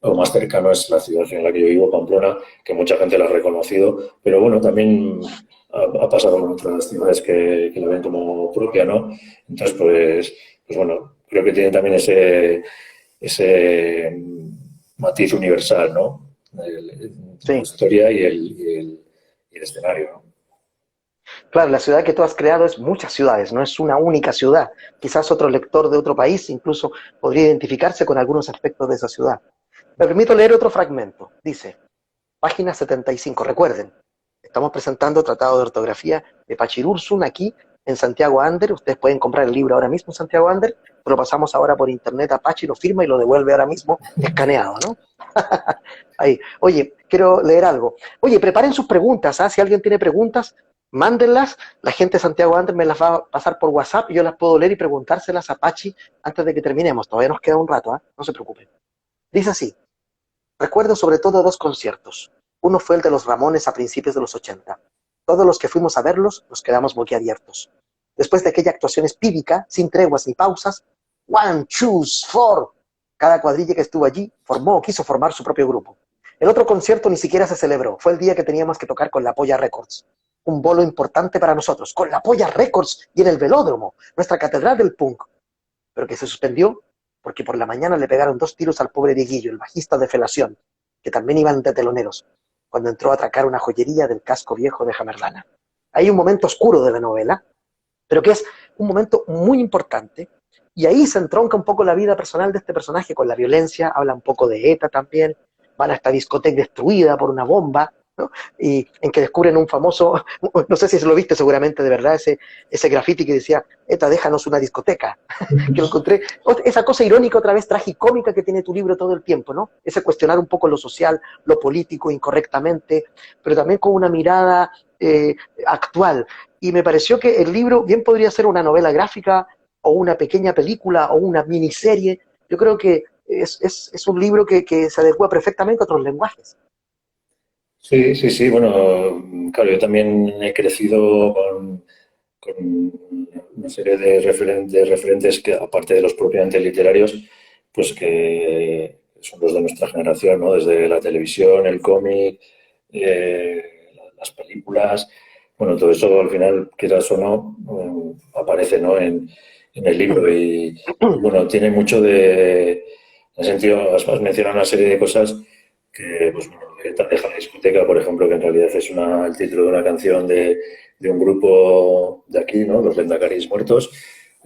S2: o más cercano es la ciudad en la que yo vivo, Pamplona, que mucha gente la ha reconocido, pero bueno, también ha pasado con otras ciudades que la ven como propia, ¿no? Entonces, pues bueno, creo que tiene también ese matiz universal, ¿no? La
S1: Sí.
S2: historia y el escenario, ¿no?
S1: Claro, la ciudad que tú has creado es muchas ciudades, no es una única ciudad. Quizás otro lector de otro país incluso podría identificarse con algunos aspectos de esa ciudad. Me permito leer otro fragmento. Dice, página 75. Recuerden, estamos presentando Tratado de Ortografía de Pachirursun aquí en Santiago Ander. Ustedes pueden comprar el libro ahora mismo en Santiago Ander. Lo pasamos ahora por internet a Pachi, lo firma y lo devuelve ahora mismo escaneado, ¿no? Ahí. Oye, quiero leer algo. Oye, preparen sus preguntas, ¿ah? Si alguien tiene preguntas, mándenlas. La gente de Santiago Ander me las va a pasar por WhatsApp y yo las puedo leer y preguntárselas a Pachi antes de que terminemos. Todavía nos queda un rato, ¿ah? No se preocupen. Dice así. Recuerdo sobre todo dos conciertos. Uno fue el de los Ramones a principios de los 80. Todos los que fuimos a verlos nos quedamos boquiabiertos. Después de aquella actuación espírica, sin treguas ni pausas, one, choose, four. Cada cuadrilla que estuvo allí formó o quiso formar su propio grupo. El otro concierto ni siquiera se celebró. Fue el día que teníamos que tocar con La Polla Records. Un bolo importante para nosotros, con La Polla Records y en el Velódromo, nuestra catedral del punk. Pero que se suspendió porque por la mañana le pegaron 2 tiros al pobre Dieguillo, el bajista de Felación, que también iban de teloneros, cuando entró a atracar una joyería del casco viejo de Jamerdana. Hay un momento oscuro de la novela, pero que es un momento muy importante, y ahí se entronca un poco la vida personal de este personaje con la violencia, habla un poco de ETA también, van a esta discoteca destruida por una bomba, ¿no? Y en que descubren un famoso, no sé si se lo viste seguramente de verdad, ese graffiti que decía, ETA, déjanos una discoteca, que lo encontré, esa cosa irónica otra vez tragicómica que tiene tu libro todo el tiempo, ¿no? Ese cuestionar un poco lo social, lo político incorrectamente, pero también con una mirada actual. Y me pareció que el libro bien podría ser una novela gráfica o una pequeña película o una miniserie. Yo creo que es un libro que se adecua perfectamente a otros lenguajes.
S2: Sí, sí, sí. Bueno, claro, yo también he crecido con una serie de referentes que, aparte de los propiamente literarios, pues que son los de nuestra generación, ¿no? Desde la televisión, el cómic, las películas, bueno, todo eso al final, quieras o no, aparece, ¿no? En el libro y, bueno, tiene mucho en el sentido, has mencionado una serie de cosas que, pues bueno, deja la discoteca, por ejemplo, que en realidad es el título de una canción de un grupo de aquí, ¿no? Los Lendakaris Muertos.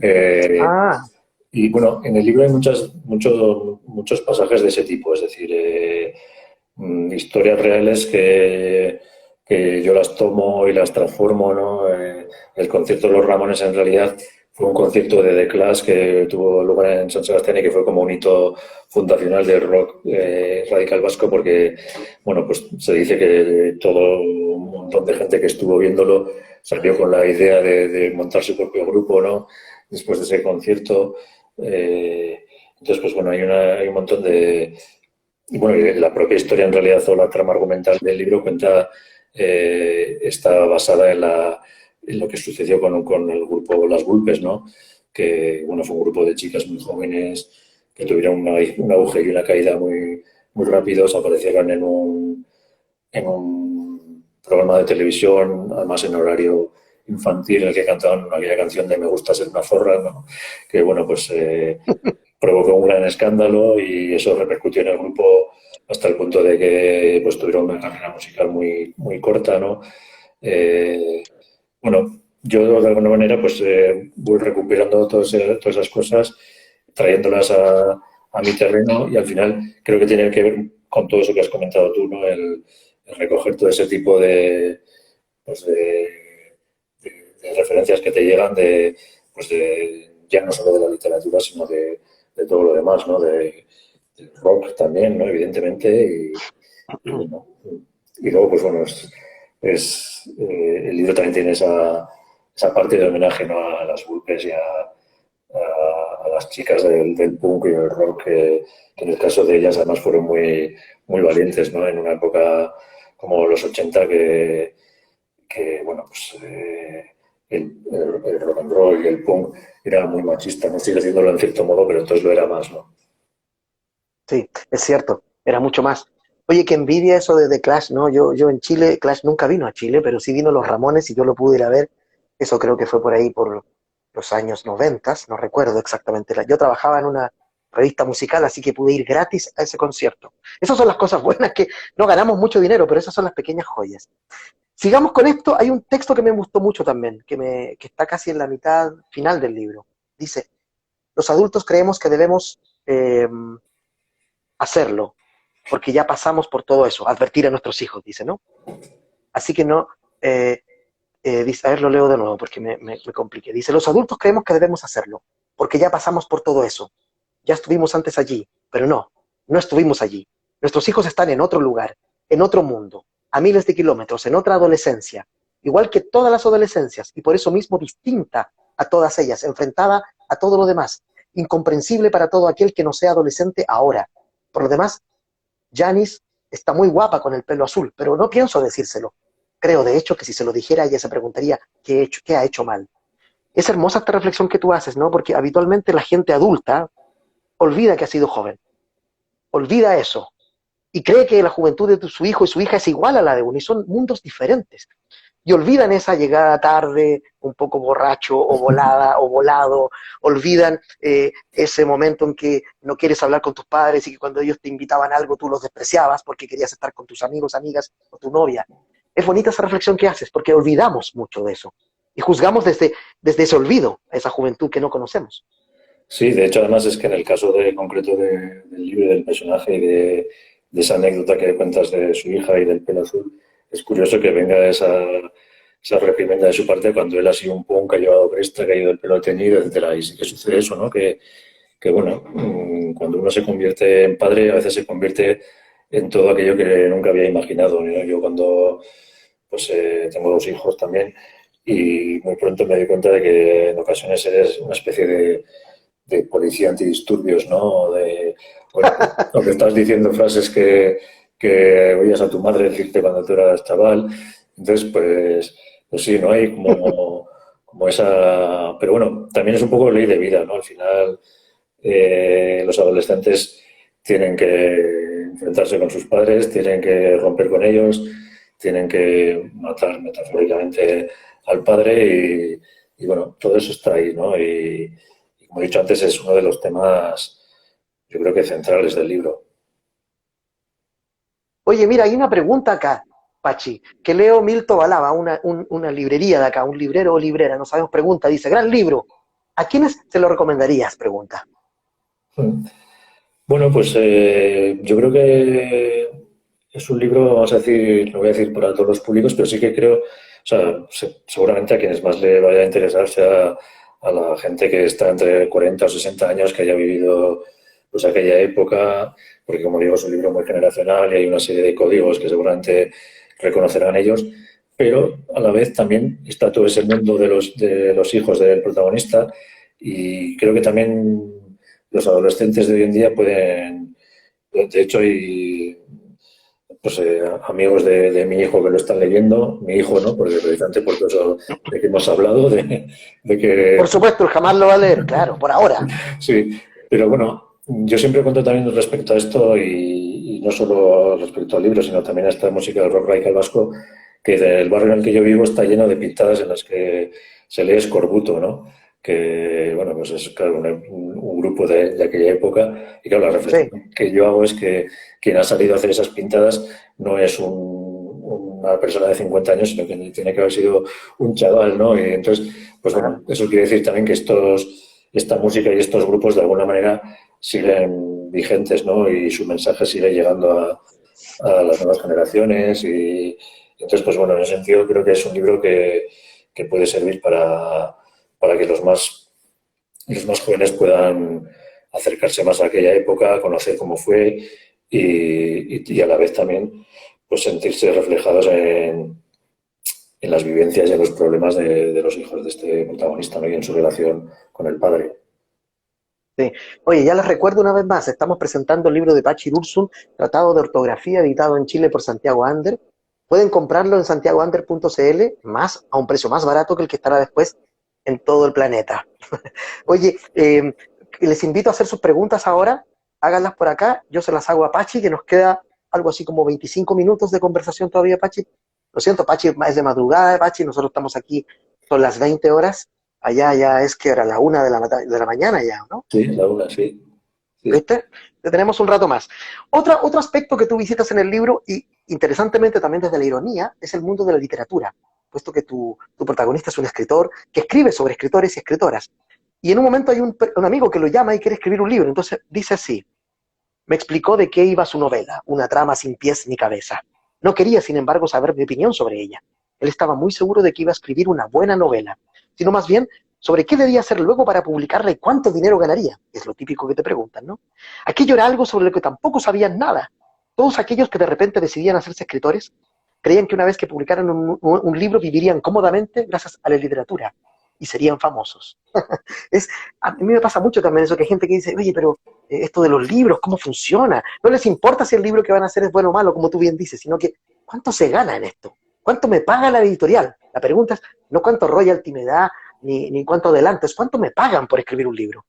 S2: Eh,
S1: Ah,
S2: y bueno, en el libro hay muchos pasajes de ese tipo, es decir, historias reales que yo las tomo y las transformo, ¿no? El concierto de los Ramones en realidad fue un concierto de The Clash que tuvo lugar en San Sebastián y que fue como un hito fundacional del rock radical vasco porque, bueno, pues se dice que todo un montón de gente que estuvo viéndolo salió con la idea de montar su propio grupo, ¿no? Después de ese concierto. Entonces, pues bueno, hay un montón y bueno, y la propia historia en realidad o la trama argumental del libro está basada en lo que sucedió con el grupo Las Vulpes, ¿no? Que bueno, fue un grupo de chicas muy jóvenes que tuvieron un auge y una caída muy rápidos, aparecieron en un programa de televisión, además en horario infantil en el que cantaban aquella canción de Me gusta ser una zorra, ¿no? Que, bueno, pues provocó un gran escándalo y eso repercutió en el grupo hasta el punto de que pues tuvieron una carrera musical muy, muy corta, ¿no? Eh, bueno, yo de alguna manera pues voy recuperando todas esas cosas, trayéndolas a mi terreno y al final creo que tiene que ver con todo eso que has comentado tú, ¿no? El recoger todo ese tipo pues de referencias que te llegan pues ya no solo de la literatura, sino de todo lo demás, ¿no? Del rock también, ¿no? Evidentemente, bueno, y luego, pues bueno, el libro también tiene esa parte de homenaje, ¿no? A las Vulpes y a las chicas del punk y del rock, que en el caso de ellas además fueron muy, muy valientes, ¿no? En una época como los 80 bueno, pues el rock and roll y el punk era muy machista, no sigue siéndolo en cierto modo, pero entonces lo era más, ¿no?
S1: Sí, es cierto, era mucho más. Oye, qué envidia eso de The Clash, ¿no? Yo en Chile, Clash nunca vino a Chile, pero sí vino Los Ramones y yo lo pude ir a ver. Eso creo que fue por ahí por los años 90, no recuerdo exactamente. Yo trabajaba en una revista musical, así que pude ir gratis a ese concierto. Esas son las cosas buenas que no ganamos mucho dinero, pero esas son las pequeñas joyas. Sigamos con esto, hay un texto que me gustó mucho también, que está casi en la mitad final del libro. Dice, los adultos creemos que debemos hacerlo, porque ya pasamos por todo eso, advertir a nuestros hijos, dice, ¿no? Así que no, dice, a ver, lo leo de nuevo porque me compliqué. Dice, los adultos creemos que debemos hacerlo, porque ya pasamos por todo eso. Ya estuvimos antes allí, pero no estuvimos allí. Nuestros hijos están en otro lugar, en otro mundo, a miles de kilómetros, en otra adolescencia, igual que todas las adolescencias, y por eso mismo distinta a todas ellas, enfrentada a todo lo demás, incomprensible para todo aquel que no sea adolescente ahora. Por lo demás, Janice está muy guapa con el pelo azul, pero no pienso decírselo. Creo, de hecho, que si se lo dijera, ella se preguntaría qué ha hecho mal. Es hermosa esta reflexión que tú haces, ¿no? Porque habitualmente la gente adulta olvida que ha sido joven, olvida eso, y cree que la juventud de su hijo y su hija es igual a la de uno, y son mundos diferentes. Y olvidan esa llegada tarde, un poco borracho o volada o volado, olvidan ese momento en que no quieres hablar con tus padres y que cuando ellos te invitaban a algo tú los despreciabas porque querías estar con tus amigos, amigas o tu novia. Es bonita esa reflexión que haces porque olvidamos mucho de eso y juzgamos desde ese olvido a esa juventud que no conocemos.
S2: Sí, de hecho, además es que en el caso concreto del libro y del personaje y de esa anécdota que cuentas de su hija y del pelo azul, es curioso que venga esa reprimenda de su parte cuando él ha sido un punk, que ha llevado cresta, que ha ido el pelo teñido, etcétera. Y sí que sucede eso, ¿no? Que bueno, cuando uno se convierte en padre, a veces se convierte en todo aquello que nunca había imaginado, ¿no? Yo cuando pues tengo 2 hijos también y muy pronto me doy cuenta de que en ocasiones eres una especie de policía antidisturbios, ¿no? O que estás diciendo frases que oías a tu madre decirte cuando tú eras chaval. Entonces, pues sí, ¿no? Hay como esa... Pero bueno, también es un poco ley de vida, ¿no? Al final, los adolescentes tienen que enfrentarse con sus padres, tienen que romper con ellos, tienen que matar metafóricamente al padre y bueno, todo eso está ahí, ¿no? Y como he dicho antes, es uno de los temas, yo creo que centrales del libro.
S1: Oye, mira, hay una pregunta acá, Pachi, que leo Milto Balaba, una librería de acá, un librero o librera, no sabemos, pregunta, dice, gran libro, ¿a quiénes se lo recomendarías? Pregunta.
S2: Bueno, pues yo creo que es un libro, vamos a decir, no voy a decir para todos los públicos, pero sí que creo, o sea, seguramente a quienes más le vaya a interesar sea a la gente que está entre 40 o 60 años, que haya vivido pues aquella época, porque como digo, es un libro muy generacional y hay una serie de códigos que seguramente reconocerán ellos, pero a la vez también está todo ese mundo de los hijos del protagonista y creo que también los adolescentes de hoy en día pueden, de hecho hay pues, amigos de mi hijo que lo están leyendo, mi hijo no, porque precisamente por todo eso de que hemos hablado, de que...
S1: Por supuesto, él jamás lo va a leer, claro, por ahora.
S2: Sí, pero bueno, yo siempre cuento también respecto a esto y no solo respecto al libro, sino también a esta música del rock radical vasco, que el barrio en el que yo vivo está lleno de pintadas en las que se lee escorbuto, ¿no? Que, bueno, pues es claro, un grupo de aquella época. Y claro, la
S1: Sí,
S2: reflexión que yo hago es que quien ha salido a hacer esas pintadas no es una persona de 50 años, sino que tiene que haber sido un chaval, ¿no? Y entonces, pues bueno,
S1: claro.
S2: eso quiere decir también que esta música y estos grupos de alguna manera siguen vigentes, ¿no? Y su mensaje sigue llegando a las nuevas generaciones. Y entonces, pues bueno, en ese sentido creo que es un libro que puede servir para que los más jóvenes puedan acercarse más a aquella época, conocer cómo fue y a la vez también pues sentirse reflejados en las vivencias y en los problemas de los hijos de este protagonista, ¿no? Y en su relación con el padre.
S1: Sí. Oye, ya les recuerdo una vez más, estamos presentando el libro de Pachi Ursun, Tratado de Ortografía, editado en Chile por Santiago Ander. Pueden comprarlo en santiagoander.cl, más a un precio más barato que el que estará después en todo el planeta. Oye, les invito a hacer sus preguntas ahora, háganlas por acá, yo se las hago a Pachi, que nos queda algo así como 25 minutos de conversación todavía, Pachi. Lo siento, Pachi, es de madrugada, Pachi, nosotros estamos aquí, son las 20 horas, allá ya es que era la 1 de la mañana ya, ¿no?
S2: Sí, la una, sí. Sí.
S1: ¿Viste? Te tenemos un rato más. Otro aspecto que tú visitas en el libro, y interesantemente también desde la ironía, es el mundo de la literatura, puesto que tu protagonista es un escritor que escribe sobre escritores y escritoras. Y en un momento hay un amigo que lo llama y quiere escribir un libro. Entonces dice así, me explicó de qué iba su novela, una trama sin pies ni cabeza. No quería, sin embargo, saber mi opinión sobre ella. Él estaba muy seguro de que iba a escribir una buena novela, sino más bien sobre qué debía hacer luego para publicarla y cuánto dinero ganaría. Es lo típico que te preguntan, ¿no? Aquello era algo sobre lo que tampoco sabían nada. Todos aquellos que de repente decidían hacerse escritores creían que una vez que publicaran un libro vivirían cómodamente gracias a la literatura y serían famosos. Es, a mí me pasa mucho también eso, que hay gente que dice, oye, pero esto de los libros, ¿cómo funciona? No les importa si el libro que van a hacer es bueno o malo, como tú bien dices, sino que ¿cuánto se gana en esto? ¿Cuánto me paga la editorial? La pregunta es no cuánto royalty me da, ni cuánto adelanto, es cuánto me pagan por escribir un libro.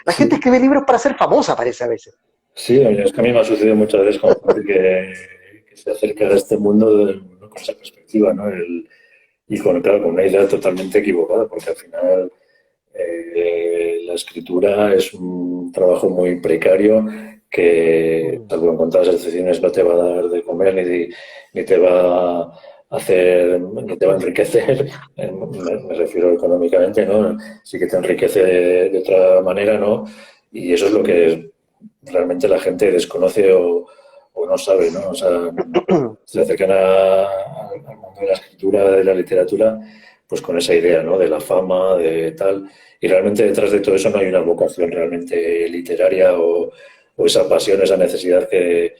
S1: La gente
S2: Sí,
S1: escribe libros para ser famosa, parece a veces.
S2: sí, es que a mí me ha sucedido muchas veces con gente que se acerca a este mundo ¿no? Con esa perspectiva, ¿no? Y claro, con una idea totalmente equivocada, porque al final la escritura es un trabajo muy precario que,
S1: Mm.
S2: salvo en contadas excepciones, no te va a dar de comer ni te va a hacer, ni te va a enriquecer, me refiero económicamente, ¿no? Sí que te enriquece de otra manera, ¿no? Y eso es lo que realmente la gente desconoce o no sabe, ¿no? O sea, se acercan al mundo de la escritura, de la literatura, pues con esa idea, ¿no? De la fama, de tal. Y realmente detrás de todo eso no hay una vocación realmente literaria o esa pasión, esa necesidad que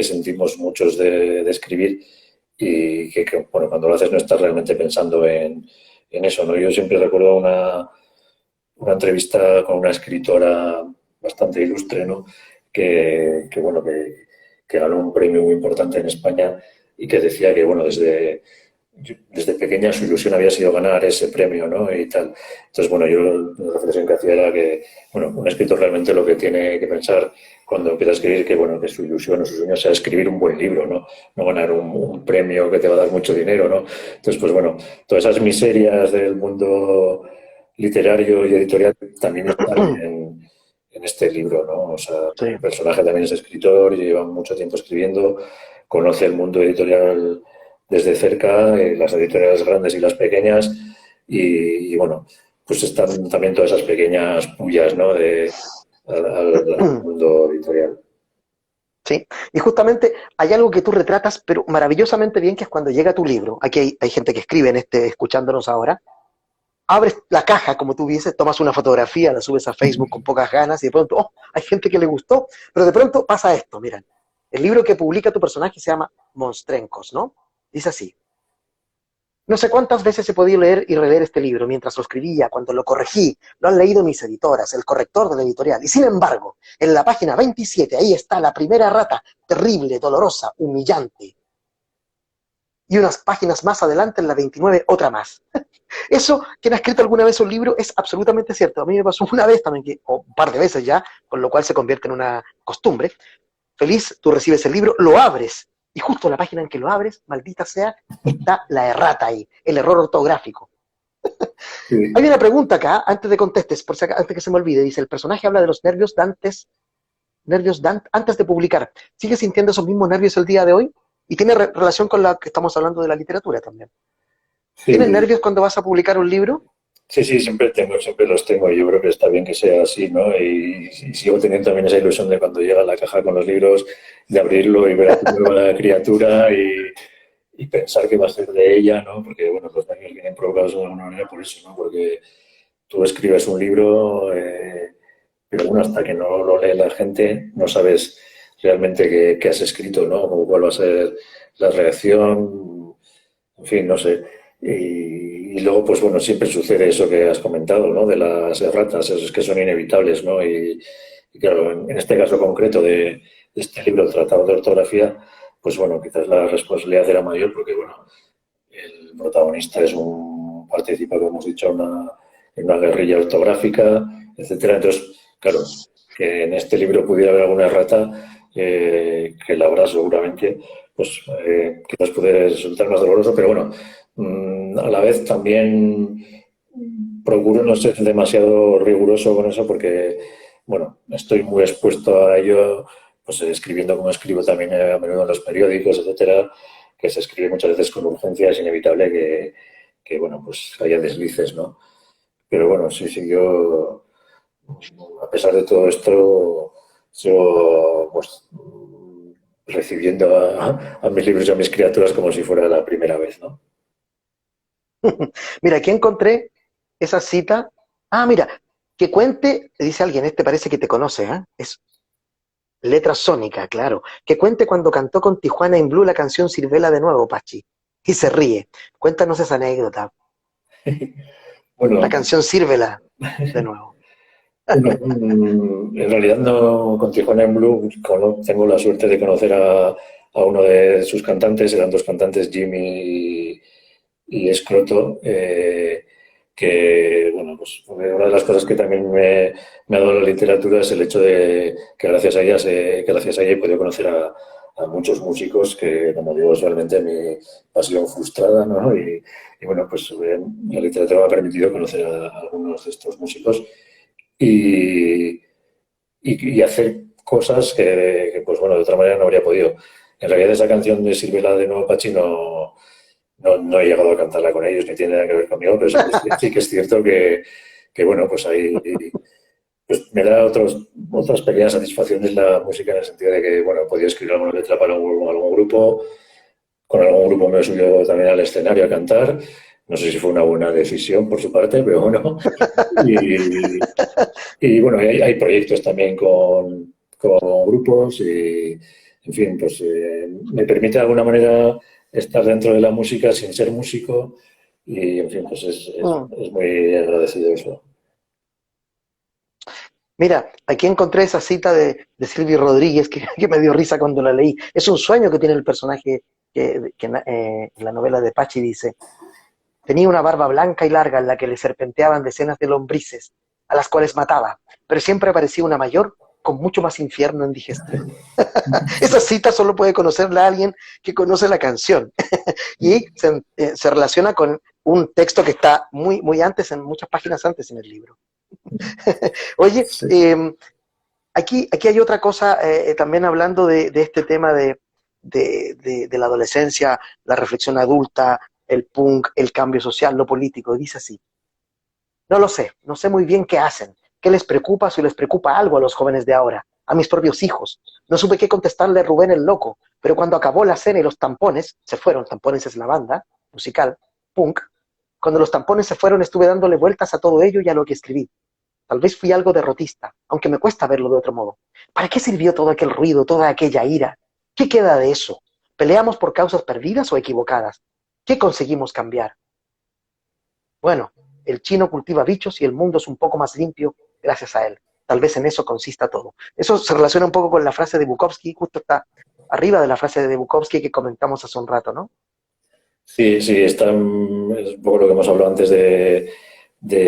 S2: sentimos muchos de escribir y que, bueno, cuando lo haces no estás realmente pensando en eso, ¿no? Yo siempre recuerdo una entrevista con una escritora bastante ilustre, ¿no? Bueno, que ganó un premio muy importante en España y que decía que, bueno, desde pequeña su ilusión había sido ganar ese premio, ¿no? Y tal. Entonces, bueno, yo la reflexión que hacía era que, bueno, un escritor realmente lo que tiene que pensar cuando empieza a escribir, que, bueno, que su ilusión o su sueño sea escribir un buen libro, ¿no? No ganar un premio que te va a dar mucho dinero, ¿no? Entonces, pues bueno, todas esas miserias del mundo literario y editorial también están en este libro, ¿no? O sea,
S1: Sí.
S2: el personaje también es escritor y lleva mucho tiempo escribiendo, conoce el mundo editorial desde cerca, las editoriales grandes y las pequeñas, bueno, pues están también todas esas pequeñas pullas, ¿no? Al mundo editorial.
S1: Sí, y justamente hay algo que tú retratas, pero maravillosamente bien, que es cuando llega tu libro. Aquí hay gente que escribe en escuchándonos ahora. Abres la caja, como tú dices, tomas una fotografía, la subes a Facebook con pocas ganas y de pronto, oh, hay gente que le gustó, pero de pronto pasa esto, miren. El libro que publica tu personaje se llama Monstrencos, ¿no? Dice así. No sé cuántas veces he podido leer y releer este libro mientras lo escribía, cuando lo corregí, lo han leído mis editoras, el corrector de la editorial. Y sin embargo, en la página 27, ahí está la primera rata, terrible, dolorosa, humillante. Y unas páginas más adelante, en la 29, otra más. Eso, quien ha escrito alguna vez un libro, es absolutamente cierto. A mí me pasó una vez también, o un par de veces ya, con lo cual se convierte en una costumbre. Feliz, tú recibes el libro, lo abres Y justo la página en que lo abres, maldita sea, está la errata ahí, el error ortográfico.
S2: Sí.
S1: Hay una pregunta acá, antes de contestes, antes que se me olvide. Dice, el personaje habla de los nervios antes de publicar. ¿Sigue sintiendo esos mismos nervios el día de hoy? Y tiene relación con la que estamos hablando de la literatura también. ¿Tienes
S2: Sí,
S1: nervios cuando vas a publicar un libro?
S2: sí, sí, siempre los tengo. Yo creo que está bien que sea así, ¿no? Y sigo teniendo también esa ilusión de cuando llega la caja con los libros, de abrirlo y ver a tu nueva criatura y pensar qué va a ser de ella, ¿no? Porque, bueno, los daños vienen provocados de alguna manera por eso, ¿no? Porque tú escribes un libro, pero bueno, hasta que no lo lee la gente, no sabes realmente qué has escrito, ¿no? O cuál va a ser la reacción, en fin, no sé. Y luego, pues bueno, siempre sucede eso que has comentado, ¿no? De las erratas, esos que son inevitables, ¿no? Y claro, en este caso concreto de este libro, el Tratado de Ortografía, pues bueno, quizás la responsabilidad era mayor porque, bueno, el protagonista es un participa, como hemos dicho, en una guerrilla ortográfica, etcétera. Entonces, claro, que en este libro pudiera haber alguna errata, que la habrá seguramente, pues quizás puede resultar más doloroso, pero bueno, a la vez también procuro no ser demasiado riguroso con eso porque, bueno, estoy muy expuesto a ello, pues escribiendo como escribo también a menudo en los periódicos, etcétera, que se escribe muchas veces con urgencia, es inevitable bueno, pues haya deslices, ¿no? Pero bueno, sí, sí, yo, a pesar de todo esto, sigo pues, recibiendo a mis libros y a mis criaturas como si fuera la primera vez, ¿no?
S1: Mira, aquí encontré esa cita. Ah, mira, que cuente, dice alguien, este parece que te conoce, ¿eh? Es letra sónica, claro. Que cuente cuando cantó con Tijuana in Blue la canción Sirvela de nuevo, Pachi. Y se ríe. Cuéntanos esa anécdota. La
S2: Bueno,
S1: canción Sírvela de nuevo.
S2: bueno, en realidad no con Tijuana en Blue tengo la suerte de conocer a uno de sus cantantes, eran dos cantantes, Jimmy y Escroto, que, bueno, pues una de las cosas que también me ha dado la literatura es el hecho de que gracias a ella he podido conocer a muchos músicos que, como digo, es realmente mi pasión frustrada, ¿no? Y bueno, pues la literatura me ha permitido conocer a algunos de estos músicos y, y hacer cosas pues bueno, de otra manera no habría podido. En realidad esa canción de Silvela de Nuevo Pachi no he llegado a cantarla con ellos, ni tiene nada que ver conmigo, pero sí que es cierto bueno, pues ahí pues me da otras pequeñas satisfacciones la música en el sentido de que, bueno, he podido escribir alguna letra para algún grupo, con algún grupo me he subido también al escenario a cantar, no sé si fue una buena decisión por su parte, pero bueno, y, y bueno, hay proyectos también con grupos y, en fin, pues me permite de alguna manera estar dentro de la música sin ser músico y, en fin, pues
S1: Mm.
S2: es muy agradecido eso.
S1: Mira, aquí encontré esa cita de Silvio Rodríguez que me dio risa cuando la leí. Es un sueño que tiene el personaje en la novela de Pachi dice, tenía una barba blanca y larga en la que le serpenteaban decenas de lombrices, a las cuales mataba, pero siempre aparecía una mayor con mucho más infierno en digestión. Esa cita solo puede conocerla alguien que conoce la canción y se relaciona con un texto que está muy antes, en muchas páginas antes en el libro. Oye,
S2: Sí.
S1: aquí hay otra cosa, también hablando de este tema de la adolescencia, la reflexión adulta, el punk, el cambio social, lo político. Dice así, no lo sé, no sé muy bien qué hacen, qué les preocupa, si les preocupa algo a los jóvenes de ahora, a mis propios hijos. No supe qué contestarle a Rubén el loco, pero cuando acabó la cena y los tampones se fueron, tampones es la banda musical, punk, cuando los tampones se fueron estuve dándole vueltas a todo ello y a lo que escribí. Tal vez fui algo derrotista, aunque me cuesta verlo de otro modo. ¿Para qué sirvió todo aquel ruido, toda aquella ira? ¿Qué queda de eso? ¿Peleamos por causas perdidas o equivocadas? ¿Qué conseguimos cambiar? Bueno, el chino cultiva bichos y el mundo es un poco más limpio gracias a él. Tal vez en eso consista todo. Eso se relaciona un poco con la frase de Bukowski, justo está arriba de la frase de Bukowski que comentamos hace un rato, ¿no?
S2: Sí, sí, es un poco lo que hemos hablado antes de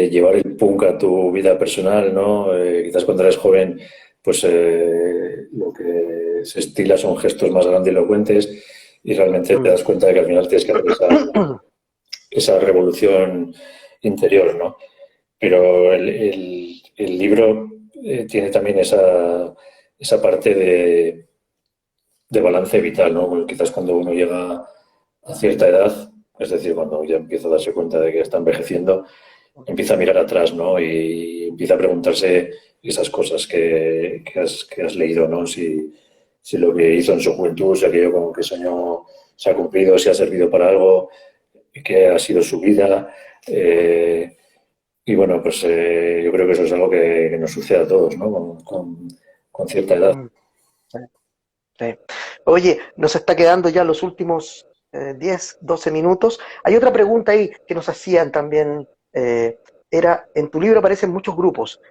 S2: llevar el punk a tu vida personal, ¿no? Quizás cuando eres joven, pues lo que se estila son gestos más grandilocuentes y realmente te das cuenta de que al final tienes que hacer esa revolución interior, ¿no? Pero el libro tiene también esa parte de balance vital, ¿no? Bueno, quizás cuando uno llega a cierta edad, es decir, cuando ya empieza a darse cuenta de que está envejeciendo, empieza a mirar atrás, ¿no? Y empieza a preguntarse esas cosas que has leído, ¿no? Si lo que hizo en su juventud, si aquello con que soñó se ha cumplido, si ha servido para algo, qué ha sido su vida. Y bueno, pues yo creo que eso es algo que nos sucede a todos, ¿no? Con cierta edad.
S1: Sí, sí. Oye, nos está quedando ya los últimos 10, 12 minutos. Hay otra pregunta ahí que nos hacían también. Era, en tu libro aparecen muchos grupos.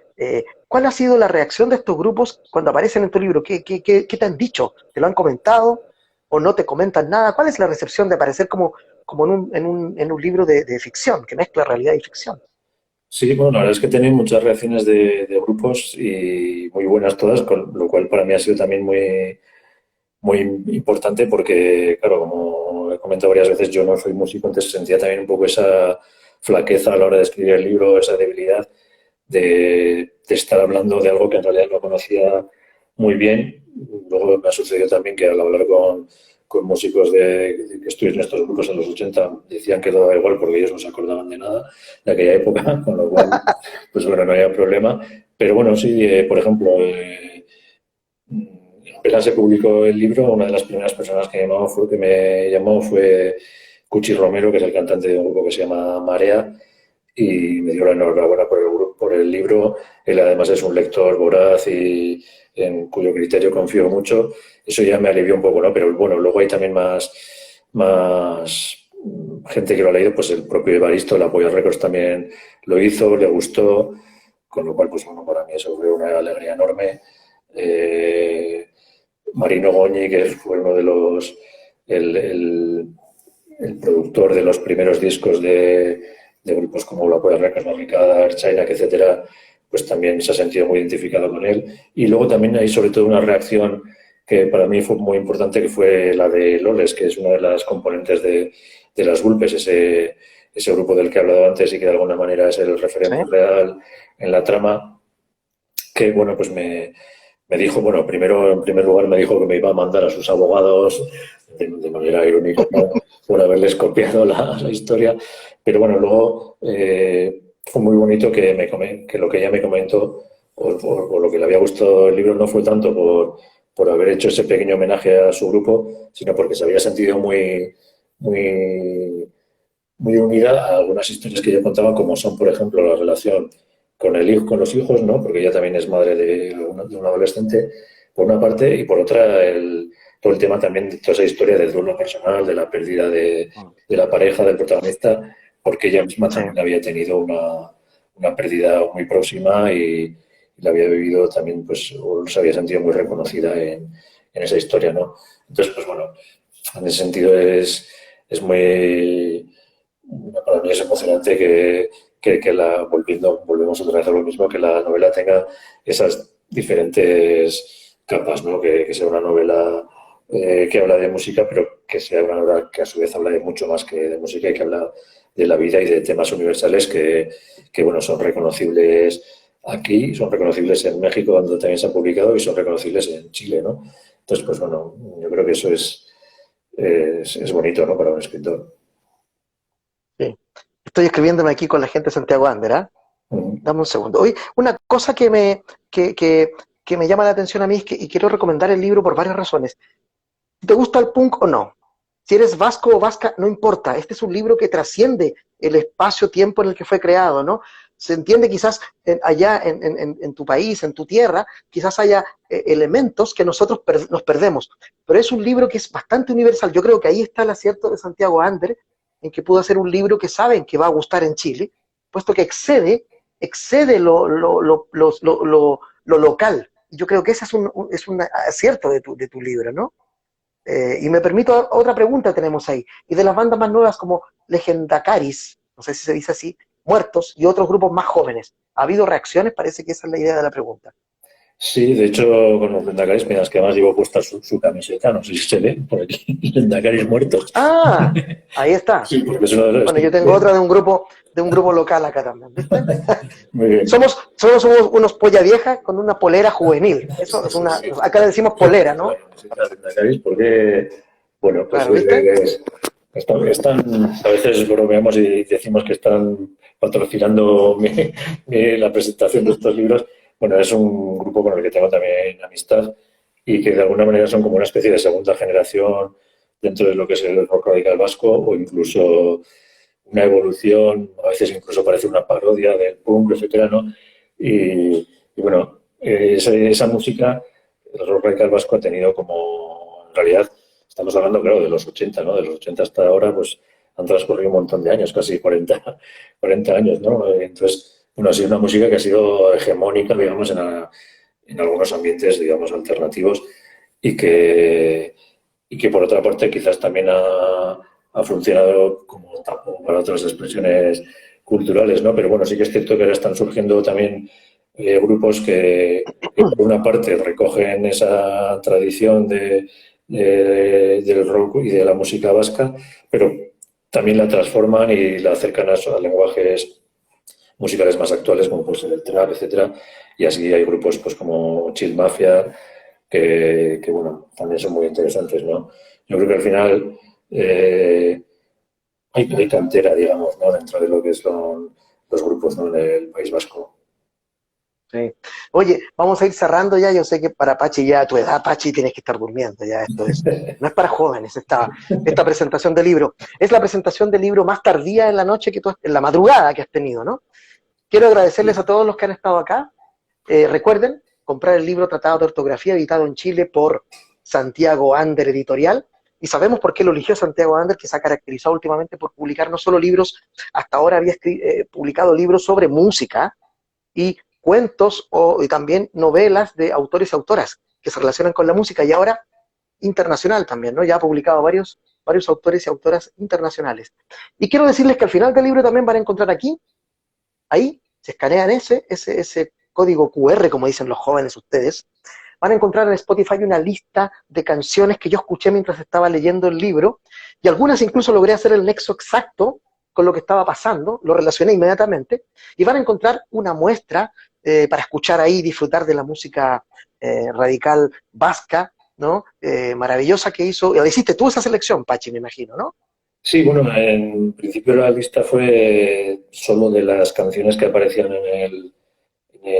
S1: ¿Cuál ha sido la reacción de estos grupos cuando aparecen en tu libro? ¿Qué te han dicho? ¿Te lo han comentado o no te comentan nada? ¿Cuál es la recepción de aparecer como en un libro de ficción, que mezcla realidad y ficción?
S2: Sí, bueno, la verdad es que he tenido muchas reacciones de grupos y muy buenas todas, con lo cual para mí ha sido también muy importante porque, claro, como he comentado varias veces, yo no soy músico, entonces sentía también un poco esa flaqueza a la hora de escribir el libro, esa debilidad de estar hablando de algo que en realidad no conocía muy bien. Luego me ha sucedido también que al hablar con músicos que estuvieron en estos grupos en los 80 decían que daba igual porque ellos no se acordaban de nada de aquella época, con lo cual, pues bueno, no había problema. Pero bueno, sí, por ejemplo, apenas se publicó el libro, una de las primeras personas que me llamó fue Cuchi Romero, que es el cantante de un grupo que se llama Marea, y me dio la enhorabuena por el libro. Él además es un lector voraz y en cuyo criterio confío mucho. Eso ya me alivió un poco, ¿no? Pero bueno, luego hay también más gente que lo ha leído, pues el propio Evaristo, el Apoyo Records también lo hizo, le gustó, con lo cual, pues bueno, para mí eso fue una alegría enorme. Eh, Marino Goñi, que fue uno de el productor de los primeros discos de grupos como La Polla Records, Mamicada, China, etcétera, pues también se ha sentido muy identificado con él. Y luego también hay sobre todo una reacción que para mí fue muy importante, que fue la de Loles, que es una de las componentes de las Vulpes, ese grupo del que he hablado antes y que de alguna manera es el
S1: ¿Sí?
S2: referente real en la trama, que bueno, pues me dijo, bueno, primero, en primer lugar me dijo que me iba a mandar a sus abogados de manera irónica, ¿no? Por haberles copiado la historia, pero bueno, luego fue muy bonito que lo que ella me comentó o lo que le había gustado el libro no fue tanto por haber hecho ese pequeño homenaje a su grupo, sino porque se había sentido muy, muy unida a algunas historias que ella contaba, como son, por ejemplo, la relación con el hijo, con los hijos, ¿no? Porque ella también es madre de un adolescente, por una parte, y por otra, todo el tema también de toda esa historia del duelo personal, de la pérdida de la pareja, del protagonista, porque ella misma
S1: Sí.
S2: también había tenido una pérdida muy próxima y la había vivido también, pues, o se había sentido muy reconocida en esa historia, ¿no? Entonces, pues bueno, en ese sentido es muy, para mí es emocionante volvemos otra vez a lo mismo, que la novela tenga esas diferentes capas, ¿no? Que sea una novela que habla de música, pero que sea una novela que a su vez habla de mucho más que de música y que habla de la vida y de temas universales bueno, son reconocibles aquí, son reconocibles en México, donde también se han publicado, y son reconocibles en Chile, ¿no? Entonces, pues bueno, yo creo que eso es bonito, ¿no? Para un escritor.
S1: Sí. Estoy escribiéndome aquí con la gente de Santiago Ander, ¿ah?
S2: Ujú.
S1: Dame un segundo. Oye, una cosa que me llama la atención a mí y quiero recomendar el libro por varias razones. ¿Te gusta el punk o no? Si eres vasco o vasca, no importa. Este es un libro que trasciende el espacio-tiempo en el que fue creado, ¿no? Se entiende quizás allá en tu país, en tu tierra, quizás haya elementos que nosotros nos perdemos, pero es un libro que es bastante universal. Yo creo que ahí está el acierto de Santiago Ander, en que pudo hacer un libro que saben que va a gustar en Chile, puesto que excede lo local. Yo creo que ese es un acierto de tu libro, ¿no? Y me permito otra pregunta tenemos ahí. Y de las bandas más nuevas como Legendacaris, no sé si se dice así, Muertos y otros grupos más jóvenes, ¿ha habido reacciones? Parece que esa es la idea de la pregunta.
S2: Sí, de hecho, con los Lendacaris, mira, es que además llevo puesta su camiseta, no sé si se ve por aquí, Lendacaris muertos.
S1: Ah, ahí está.
S2: Sí, porque es uno de los...
S1: Bueno, yo tengo otra de un grupo local acá también, ¿viste?
S2: Muy bien.
S1: Somos unos polla vieja con una polera juvenil. Eso es una,
S2: Sí.
S1: acá le decimos polera, ¿no?
S2: ¿Sabéis? Porque, bueno, pues
S1: Claro, ¿viste?
S2: a veces bromeamos y decimos que están patrocinando la presentación de estos libros. Bueno, es un grupo con el que tengo también amistad y que de alguna manera son como una especie de segunda generación dentro de lo que es el rock radical vasco o incluso una evolución, a veces incluso parece una parodia del punk, etcétera, ¿no? Y bueno, esa música, el rock radical vasco ha tenido como, en realidad, estamos hablando, claro, de los 80, ¿no? De los 80 hasta ahora, pues han transcurrido un montón de años, casi 40 años, ¿no? Entonces, bueno, ha sido una música que ha sido hegemónica, digamos, en algunos ambientes, digamos, alternativos y que por otra parte quizás también ha funcionado como tapo para otras expresiones culturales, ¿no? Pero bueno, sí que es cierto que ahora están surgiendo también grupos que por una parte recogen esa tradición del rock y de la música vasca, pero también la transforman y la acercan a lenguajes musicales más actuales, como puede ser el trap, etcétera. Y así hay grupos pues como Chill Mafia, bueno, también son muy interesantes, ¿no? Yo creo que al final hay cantera, digamos, ¿no? Dentro de lo que son los grupos, ¿no? Del País Vasco.
S1: Sí. Oye, vamos a ir cerrando ya. Yo sé que para Pachi ya a tu edad, Pachi, tienes que estar durmiendo. Ya esto es, no es para jóvenes esta presentación de libro. Es la presentación del libro más tardía en la noche en la madrugada que has tenido, ¿no? Quiero agradecerles a todos los que han estado acá. Recuerden comprar el libro Tratado de Ortografía, editado en Chile por Santiago Ander Editorial. Y sabemos por qué lo eligió Santiago Ander, que se ha caracterizado últimamente por publicar no solo libros, hasta ahora había publicado libros sobre música y cuentos y también novelas de autores y autoras que se relacionan con la música, y ahora internacional también, ¿no? Ya ha publicado varios autores y autoras internacionales. Y quiero decirles que al final del libro también van a encontrar aquí, ahí, se escanean ese código QR, como dicen los jóvenes ustedes, van a encontrar en Spotify una lista de canciones que yo escuché mientras estaba leyendo el libro, y algunas incluso logré hacer el nexo exacto con lo que estaba pasando, lo relacioné inmediatamente, y van a encontrar una muestra para escuchar ahí, disfrutar de la música radical vasca, ¿no? Maravillosa que hizo. Hiciste tú esa selección, Pachi, me imagino, ¿no?
S2: Sí, bueno, en principio la lista fue solo de las canciones que aparecían en el libro,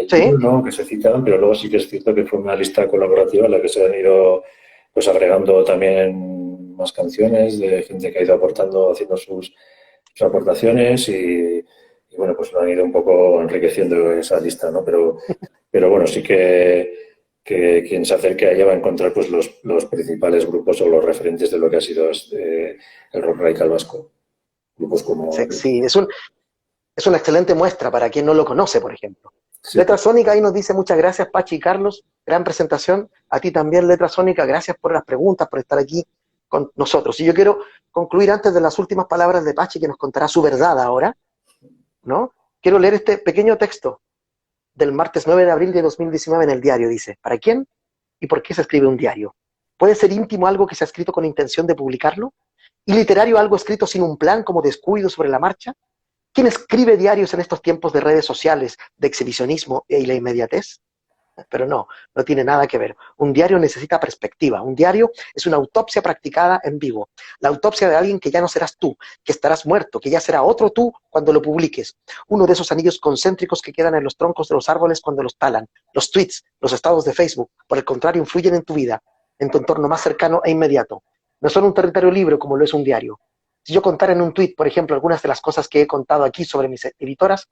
S1: Sí,
S2: ¿no? Que se citaban, pero luego sí que es cierto que fue una lista colaborativa en la que se han ido pues agregando también más canciones de gente que ha ido aportando, haciendo sus aportaciones y, bueno, pues lo han ido un poco enriqueciendo esa lista, ¿no? Pero bueno, sí que quien se acerque a ella va a encontrar pues los principales grupos o los referentes de lo que ha sido el rock radical vasco. Grupos como...
S1: sí, es una excelente muestra para quien no lo conoce, por ejemplo.
S2: Sí,
S1: Letra Sónica ahí nos dice muchas gracias, Pachi y Carlos. Gran presentación. A ti también, Letra Sónica. Gracias por las preguntas, por estar aquí con nosotros. Y yo quiero concluir antes de las últimas palabras de Pachi, que nos contará su verdad ahora, ¿no? Quiero leer este pequeño texto del martes 9 de abril de 2019 en el diario. Dice, ¿para quién y por qué se escribe un diario? ¿Puede ser íntimo algo que se ha escrito con intención de publicarlo? ¿Y literario algo escrito sin un plan como descuido sobre la marcha? ¿Quién escribe diarios en estos tiempos de redes sociales, de exhibicionismo y la inmediatez? Pero no, no tiene nada que ver. Un diario necesita perspectiva. Un diario es una autopsia practicada en vivo. La autopsia de alguien que ya no serás tú, que estarás muerto, que ya será otro tú cuando lo publiques. Uno de esos anillos concéntricos que quedan en los troncos de los árboles cuando los talan. Los tweets, los estados de Facebook, por el contrario, influyen en tu vida, en tu entorno más cercano e inmediato. No son un territorio libre como lo es un diario. Si yo contara en un tweet, por ejemplo, algunas de las cosas que he contado aquí sobre mis editoras,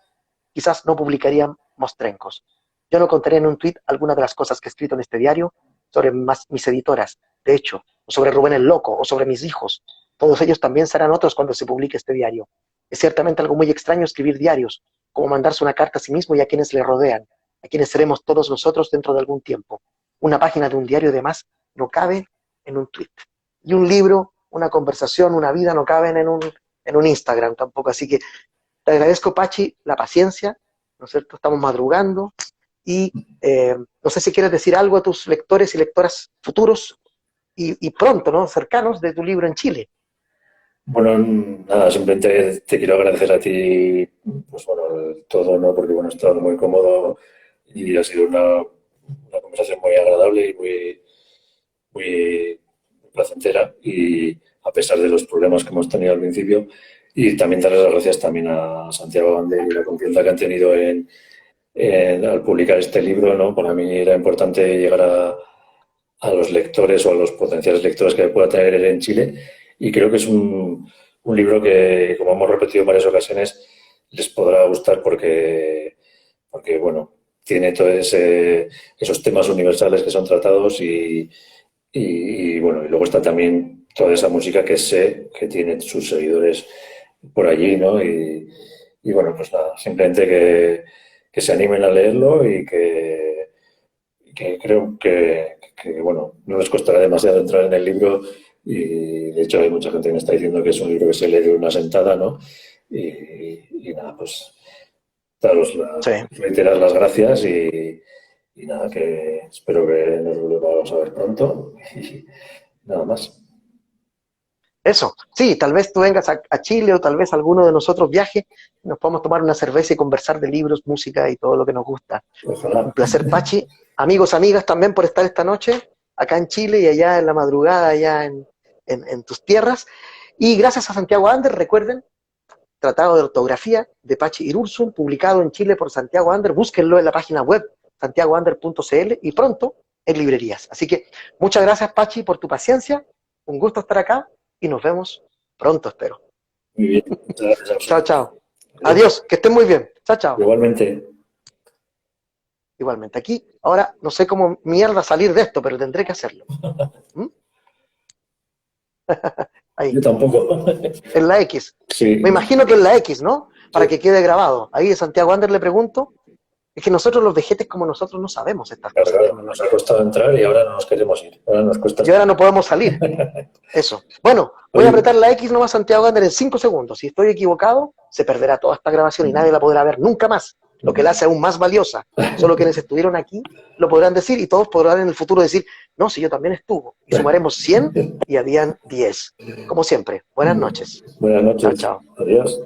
S1: quizás no publicarían mostrencos. Yo no contaré en un tuit algunas de las cosas que he escrito en este diario sobre mis editoras, de hecho, o sobre Rubén el Loco, o sobre mis hijos. Todos ellos también serán otros cuando se publique este diario. Es ciertamente algo muy extraño escribir diarios, como mandarse una carta a sí mismo y a quienes le rodean, a quienes seremos todos nosotros dentro de algún tiempo. Una página de un diario, además, no cabe en un tuit. Y un libro, una conversación, una vida no caben en un Instagram tampoco. Así que te agradezco, Pachi, la paciencia, ¿no es cierto? Estamos madrugando y No sé si quieres decir algo a tus lectores y lectoras futuros y pronto, ¿no? Cercanos de tu libro en Chile.
S2: Bueno, nada, simplemente te quiero agradecer a ti, pues bueno, todo, ¿no? Porque bueno, he estado muy cómodo y ha sido una conversación muy agradable y muy placentera y a pesar de los problemas que hemos tenido al principio. Y también darles las gracias también a Santiago Ander y la confianza que han tenido al publicar este libro, ¿no? Para mí era importante llegar a los lectores o a los potenciales lectores que pueda tener en Chile y creo que es un libro que, como hemos repetido en varias ocasiones, les podrá gustar porque bueno, tiene todos esos temas universales que son tratados y bueno, y luego está también toda esa música que sé que tiene sus seguidores por allí, ¿no? Y bueno, pues nada, simplemente que se animen a leerlo y que creo que, bueno, no les costará demasiado entrar en el libro y de hecho hay mucha gente que me está diciendo que es un libro que se lee de una sentada, ¿no? Y nada, pues
S1: Sí.
S2: reiterar las gracias y nada, que espero que nos volvamos a ver pronto y nada más.
S1: Eso, sí, tal vez tú vengas a Chile o tal vez alguno de nosotros viaje, nos podamos tomar una cerveza y conversar de libros, música y todo lo que nos gusta. Un
S2: Ojalá.
S1: placer, Pachi. Amigos, amigas, también por estar esta noche acá en Chile y allá en la madrugada, allá en tus tierras. Y gracias a Santiago Ander, recuerden, Tratado de Ortografía de Pachi Irurzun, publicado en Chile por Santiago Ander. Búsquenlo en la página web santiagoander.cl y pronto en librerías. Así que muchas gracias, Pachi, por tu paciencia. Un gusto estar acá y nos vemos pronto, espero.
S2: Muy bien. Muchas gracias a
S1: Chao,
S2: vosotros.
S1: chao. Adiós, que estén muy bien. Chao, chao.
S2: Igualmente.
S1: Igualmente, aquí, ahora no sé cómo mierda salir de esto, pero tendré que hacerlo. ¿Mm?
S2: Yo
S1: Ahí,
S2: tampoco.
S1: en la X.
S2: Sí,
S1: Me imagino que en la X, ¿no? Para
S2: sí.
S1: que quede grabado. Ahí de Santiago Ander le pregunto. Es que nosotros los vejetes como nosotros no sabemos estas
S2: Claro,
S1: cosas
S2: claro, nos ha
S1: tecnológicas.
S2: costado entrar y ahora no nos queremos ir. Ahora nos cuesta
S1: Y ahora
S2: salir.
S1: no podemos salir. Eso. Bueno, voy a
S2: Oye,
S1: apretar la X nomás Santiago Ander en 5 segundos. Si estoy equivocado, se perderá toda esta grabación y nadie la podrá ver nunca más. Lo que la hace aún más valiosa. Solo quienes estuvieron aquí lo podrán decir y todos podrán en el futuro decir, no, si yo también estuvo. Y sumaremos 100 y habían 10. Como siempre, buenas noches.
S2: buenas
S1: Chao,
S2: noches.
S1: chao.
S2: Adiós.